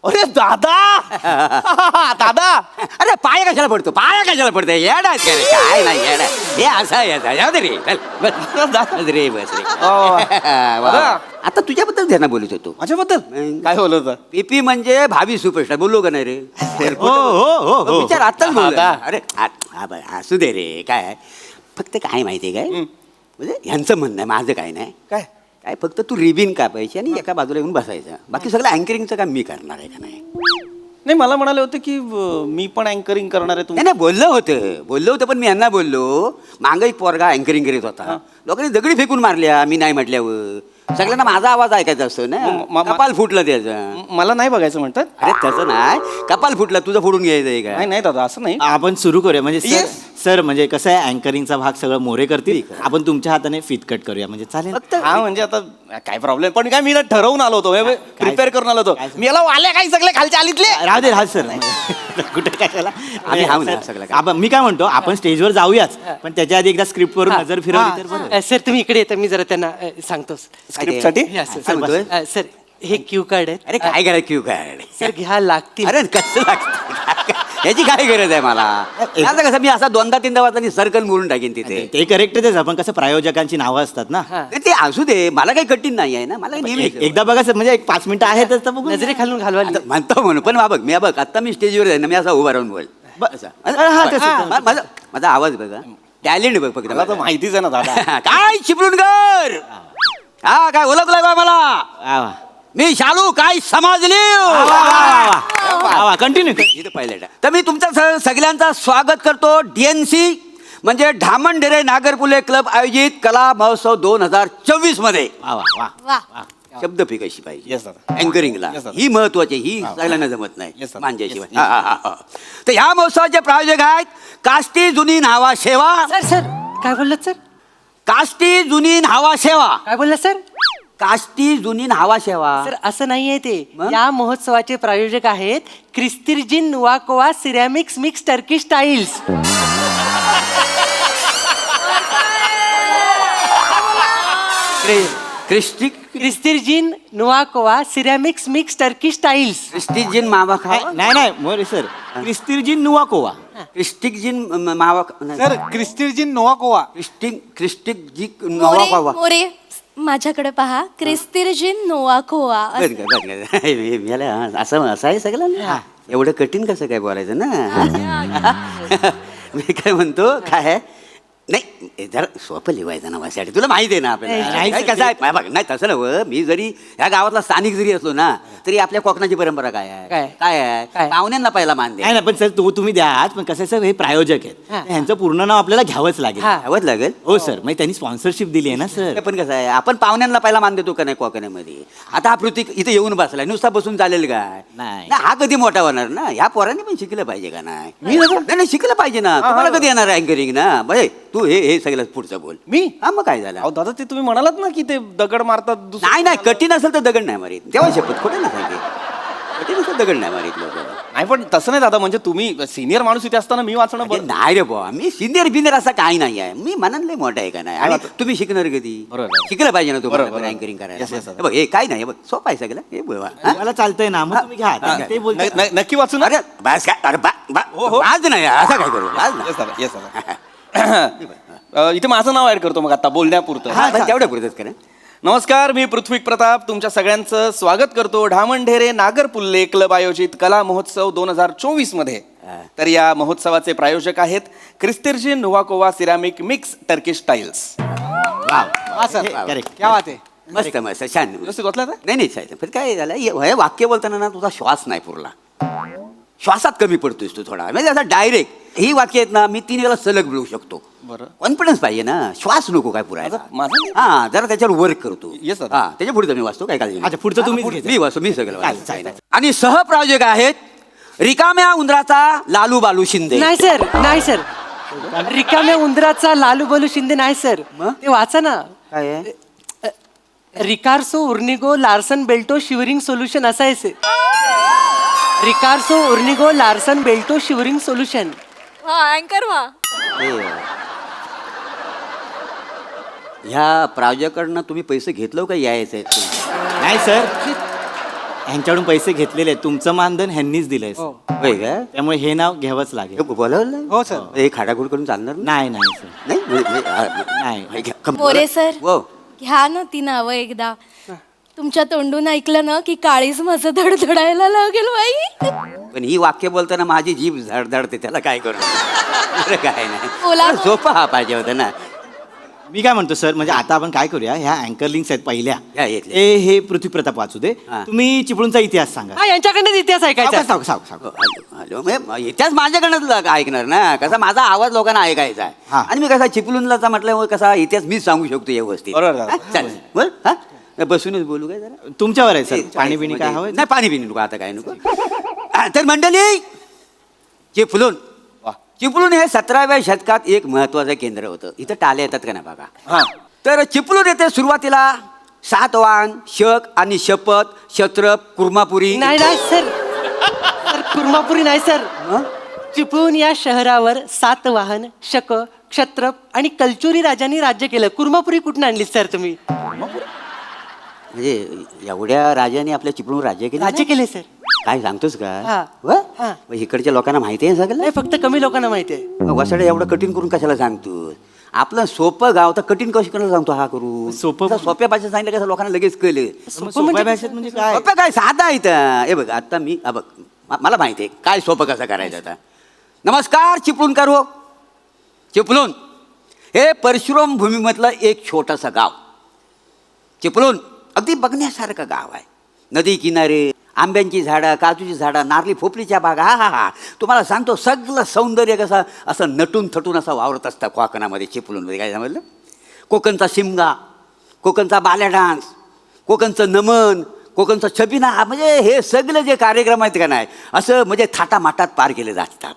अरे दादा दादा अरे पाय कशाला पडतो पाय कशाला पडतो येडा आहेस का रे? काय नाही येडा हे असं आहे असं. जाऊ दे रे चल, बस रे बस रे. वा. आता तुझ्याबद्दल त्यांना बोलत होतो. माझ्याबद्दल काय बोलत होता? पीपी म्हणजे भावी सुपरस्टार बोललो का नाही रे. हो हो हो विचार आताच बोललो. दादा. अरे असू दे रे काय फक्त काय माहितीये काय म्हणजे ह्यांचं म्हणणं आहे माझं काय नाही काय काय फक्त तू रिबिन कापायची आणि एका बाजूला येऊन बसायचं बाकी सगळं अँकरिंगचं काम मी करणार आहे का नाही. नाही मला म्हणाले होते की मी पण अँकरिंग करणार आहे. नाही नाही बोललो होतं पण मी यांना बोललो मागं एक पोरगा अँकरिंग करीत होता लोकांनी दगडी फेकून मारल्या मी नाही म्हटल्यावर. सगळ्यांना माझा आवाज ऐकायचा असतो ना. कपाल फुटलं त्याचं. मला नाही बघायचं म्हणतात. अरे त्याचं नाही कपाल फुटलं तुझं फोडून घ्यायचंय का. नाही नाही दादा असं नाही. आपण सुरू करूया म्हणजे सर Yes. सर म्हणजे कसं आहे अँकरिंगचा भाग सगळं मोरे करतील आपण तुमच्या हाताने फिटकट करूया म्हणजे चालेल. फक्त हा म्हणजे आता काय प्रॉब्लेम पण काय मी ना ठरवून आलो होतो प्रिपेअर करून आलो होतो. मी याला वाल्या काही सगळे खालच्या आलीतले. राहू दे राहू सर कुठे काय झाला आम्ही हाव ना सगळं काय. आपण मी काय म्हणतो आपण स्टेजवर जाऊयाच पण त्याच्या आधी एकदा स्क्रिप्ट वरून नजर फिरवली तर बरं. सर तुम्ही इकडे येता, मी जरा त्यांना सांगतो. स्क्रिप्टसाठी? काय म्हणतोय? सर हे क्यू कार्ड आहे. अरे काय करायचं क्यू कार्ड. सर घ्या लागतील. अरे कसं लागतं याची काय गरज आहे मला. आता कसं मी असा 2दा-3दा वाजता सर्कल मोडून टाकेन तिथे. ते करेक्टच आहे आपण कसं प्रायोजकांची नावं असतात ना. ते असू दे मला काही कठीण नाही आहे ना मला नेहमी एकदा बघा सर म्हणजे एक 5 मिनिटं आहेतच तर बघू. नजरे खालून घालवा. आता म्हणतो म्हणून पण बघ मी बघ आता मी स्टेजवर आहे ना मी असा उभा राहून बोल असं. हा, तसं. माझा आवाज बघा टॅलेंट बघ फक्त मला तर माहितीच आहे ना दादा. काय चिपळूण कर हा काय ओळखलाय बा मला वा, वा. मी शालू काय समजली. कंटिन्यू. इथं पाहिलं तर मी तुमचं सगळ्यांचं स्वागत करतो DNC म्हणजे ढामणडेरे नागरपुले क्लब आयोजित कला महोत्सव 2024 मध्ये. वा वा वा. शब्द फी कशी पाहिजे Yes, दादा. अँकरिंगला Yes, दादा. ही महत्वाची ही सगळ्यांना जमत नाही Yes, दादा. मांज्याशिवाय. तर ह्या महोत्सवाचे प्रायोजक आहेत काष्टी जुनी न्हावा सेवा. सर सर काय बोललात सर? काष्टी जुनी न्हावा सेवा. काय बोललात सर? काष्टी जुनी न्हावा सेवा. सर असं नाहीये ते. मग? या महोत्सवाचे प्रायोजक आहेत क्रिस्तिर्जिन नुवाकोवा सिरॅमिक्स मिक्स टर्की स्टाईल्स. क्रिस्तिर्जिन नुवाकोवा सिरॅमिक्स मिक्स टर्की स्टाईल्स. क्रिस्टिजिन मावा खावा. नाही नाही मोरे सर क्रिस्तिर्जिन नुवाकोवा. क्रिस्टिजिन मावा सर क्रिस्टिर्जिन नोवाकोवा. क्रिस्टिक मावा खावा. मोरे माझ्याकडे पहा क्रिस्तिर्जिन नोवाकोवा. असं आहे सगळं. एवढं कठीण कसं काय बोलायचं ना. मी काय म्हणतो काय नाही जरा सोपं लिवायचं नावासाठी तुला माहिती आहे ना आपल्याला. कसं आहे बघ नाही तसं नव्हतं मी जरी ह्या गावातला स्थानिक जरी असलो ना तरी आपल्या कोकणाची परंपरा काय आहे काय? काय आहे काय? पाहुण्यांना पहिला मान द्या. नाही ना पण सर तुम्ही द्या पण कसं सर हे प्रायोजक हा. आहेत ह्यांचं पूर्ण नाव आपल्याला घ्यावंच लागेल. हा. घ्यावंच लागेल. हो सर मग त्यांनी स्पॉन्सरशिप दिली आहे ना हे सर. पण कसं आहे आपण पाहुण्यांना पहिला मान देतो का नाही कोकणामध्ये. आता हा पृथ्वी इथे येऊन बसलाय नुसता बसून चालेल काय नाही. ना, हा कधी मोठा होणार ना. ह्या पोरांनी पण शिकलं पाहिजे का नाही. नाही शिकलं पाहिजे ना. तुम्हाला कधी येणार अँकरिंग ना बाई तू हे सगळं पुढचं बोल. मी हा मग काय झालं. अहो दादा ते तुम्ही म्हणालात ना की ते दगड मारतात दुसरं- नाही नाही कठीण असेल तर दगड नाही मारीत. तेव्हा शपथ खोटं नाही सांगते. कठीण असेल दगड नाही मारीत लोक. नाही पण तसं नाही दादा म्हणजे तुम्ही सिनियर माणूस इथे असताना मी वाचणं अरे नाही रे बुवा मी सिनियर बिनियर असं काही नाही आहे. मी मनातले मोठा आहे का नाही. आणि तुम्ही शिकणार कधी बरोबर. शिकलं पाहिजे ना तुम्हाला बरोबर. अँकरिंग करायला. Yes, yes, yes. हे बघ हे काय नाही हे बघ सोपं आहे सगळं हे बघ हा? मला चालतंय ना मग तुम्ही घ्या आता. ते बोलते नक्की वाचू ना. अरे बस काय अरे आज नाही असं काय करू आज ना. Yes, दादा. Yes, दादा. इथे माझं नाव ऍड करतो मग आता बोलण्यापुरतं. हा तेवढ्या पुरतच करा. नमस्कार मी पृथ्वी प्रताप तुमच्या सगळ्यांचं स्वागत करतो ढामणढेरे नागरपुल्ले क्लब आयोजित कला महोत्सव 2024 मध्ये. तर या महोत्सवाचे प्रायोजक आहेत क्रिस्तिर्जिन नोवाकोवा ceramic mix Turkish tiles. Correct क्या बात आहे. मस्त मस्त छान व्यवस्थित वाचलं का? नाही नाही पण काय झालं हे वाक्य बोलताना ना तुझा श्वास नाही पुरला. श्वासात कमी पडतोयस तू थोडा म्हणजे असं डायरेक्ट ही वाक्य आहेत ना मी 3 वेळा सलग बोलू शकतो. बरं. कॉन्फिडन्स पाहिजे ना श्वास नको काय पुरायला. माझं हा जरा त्याच्यावर वर्क करतो. Yes, sir. हा त्याच्या पुढे मी वाचतो काय काळजी नाही. अच्छा, पुढचं तुम्हीच घ्यायचं. मी वाचतो मी सगळं चालेल, वाचतो. चालेल. आणि सहप्रायोजक आहेत रिकाम्या उंदराचा लालू बालू शिंदे. नाही सर नाही सर रिकाम्या उंदराचा लालू बोलू शिंदे नाही सर. मग? ते वाचा ना. काय आहे? रिकार्सो उर्निगो लार्सन बेल्टो शिवरिंग सोल्युशन असं आहे sir. रिकार्सो उर्निगो लार्सन बेल्टो शिवरिंग सोल्युशन. हा अँकर वा ह्या प्रायोजकांना तुम्ही पैसे घेतलं का यायचं आहे? नाही सर ह्यांच्याकडून पैसे घेतलेले आहेत तुमचं मानधन ह्यांनीच दिलंय sir. होय का त्यामुळे हे नाव घ्यावंच लागेल. बोलावलं हो सर. हे खाडाखोड करून चालणार नाही नाही सर नाही नाही. मोरे सर हो घ्या ना ती नावं एकदा. तुमच्या तोंडून ऐकलं ना की काळीज माझं धडधडायला लागेल बाई. पण ही वाक्य बोलताना माझी जीभ धडधडते त्याला काय करू दुसरं काय बोला नाही ना. सोपं हा पाहिजे होतं ना. मी काय म्हणतो सर म्हणजे आता आपण काय करूया ह्या अँकर लिंक्स आहेत पहिल्या या येतले. हे पृथ्वी प्रताप वाचू दे. हा. तुम्ही चिपळूणचा इतिहास सांगा. हा यांच्याकडनं इतिहास ऐकायचा. सांगू सांगू सांगू. हॅलो म्हणजे इतिहास माझ्याकडनं ऐकणार ना कसा माझा आवाज लोकांना ऐकायचा आहे. हा. आणि मी कसा चिपळूणला म्हटल्यामुळे कसा इतिहास मीच सांगू शकतो व्यवस्थित. बरोबर दादा. हा, चालेल बरं हा बसूनच बोलू काय जरा तुमच्यावर आहे सर पाणी बिणी काय हवं नाही पाणी बिणी नको आता काय नको. तर मंडळी चिपळूण चिपळूण हे 17व्या शतकात एक महत्वाचं केंद्र होतं. इथं टाले येतात का नाही बघा. तर चिपळूण येथे सुरुवातीला सातवाहन शक आणि शपथ क्षत्रप कुर्मापुरी नाही नाही सर सर कुर्मापुरी नाही सर. चिपळूण या शहरावर सातवाहन शक क्षत्रप आणि कलचुरी राजांनी राज्य केलं. कुर्मापुरी कुठून आणली सर तुम्ही. म्हणजे एवढ्या राजाने आपल्या चिपळूण राज्य केलं राज्य केले सर. काय सांगतोस का हा. व? हा. मग इकडच्या लोकांना माहिती आहे सगळं. नाही फक्त कमी लोकांना माहिती आहे. वसाडे एवढं कठीण करून कशाला सांगतो. आपलं सोपं गाव तर कठीण कशी करायला सांगतो हा करू. सोपं- सोप्या भाषेत सांगितलं कसं लोकांना लगेच कळलं. सोप्या भाषेत म्हणजे काय सोपं काय साधा आहे इथं. हे बघ आता मी बघ मला माहिती आहे काय सोपं कसं करायचं आता. नमस्कार चिपळूणकर हो. चिपळूण हे परशुराम भूमीमधलं एक छोटंसं गाव. चिपळूण अगदी बघण्यासारखं गाव आहे. नदी किनारे आंब्यांची झाडं काजूची झाडं नारळी फोपलीच्या बागा हा हा हा तुम्हाला सांगतो सगळं सौंदर्य कसं असं नटून थटून असं वावरत असतं कोकणामध्ये चिपळूणमध्ये. काय समजलं. कोकणचा शिमगा कोकणचा बाल्या डान्स कोकणचं नमन कोकणचा छबिना म्हणजे हे सगळं जे कार्यक्रम आहेत का नाही असं म्हणजे थाटामाटात पार केले जातात.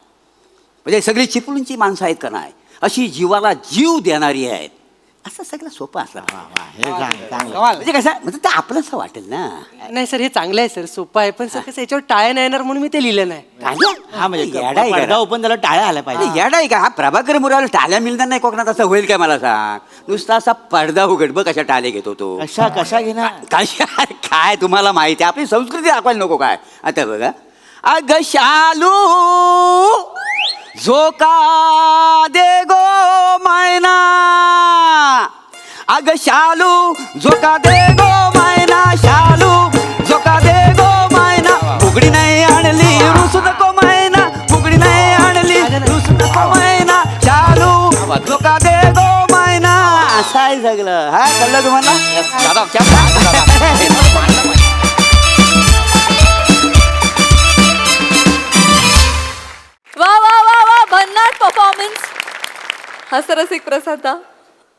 म्हणजे सगळी चिपळूणची माणसं आहेत का नाही अशी जीवाला जीव देणारी आहेत. असं सगळं सोपं असलं म्हणजे कसं म्हणजे ते आपलंसं वाटेल ना. नाही सर हे चांगलं आहे सर सोपं आहे पण सर कसं याच्यावर टाळ्या नाही येणार म्हणून मी ते लिहिलं नाही. हा म्हणजे येडा आहे का? पडदा ओपन त्याला टाळ्या आल्या पाहिजे. येडा आहे का हा प्रभाकर मुराला टाळ्या मिळणार नाही कोकणात असं होईल काय मला सांग. नुसता असा पडदा उघड बघ कशा टाळे घेतो तो. कशा कशा घेणार कशा काय तुम्हाला माहिती आहे आपली संस्कृती दाखवायला नको काय. आता बघा अग शालू झोका दे गो मैना अग शालू झोका दे गो मैना शालू झोका दे गो मैना फुगडी नाही आणली रुसू नको मैना फुगडी नाही आणली रुसू नको मैना शालू झोका दे गो मैना असं आहे सगळं. हा कळलं तुम्हाला. रसिक प्रसाद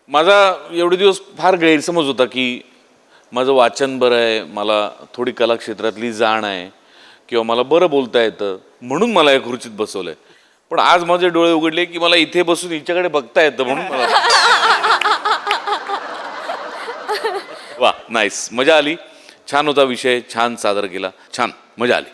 माझा एवढे दिवस फार गैरसमज होता की माझं वाचन बरं आहे, मला थोडी कला क्षेत्रातली जाण आहे किंवा मला बरं बोलता येतं म्हणून मला या खुर्चीत बसवलंय. पण आज माझे डोळे उघडले की मला इथे बसून हिच्याकडे बघता येतं म्हणून मला वा नाईस, मजा आली. छान होता विषय, छान सादर केला, छान मजा आली.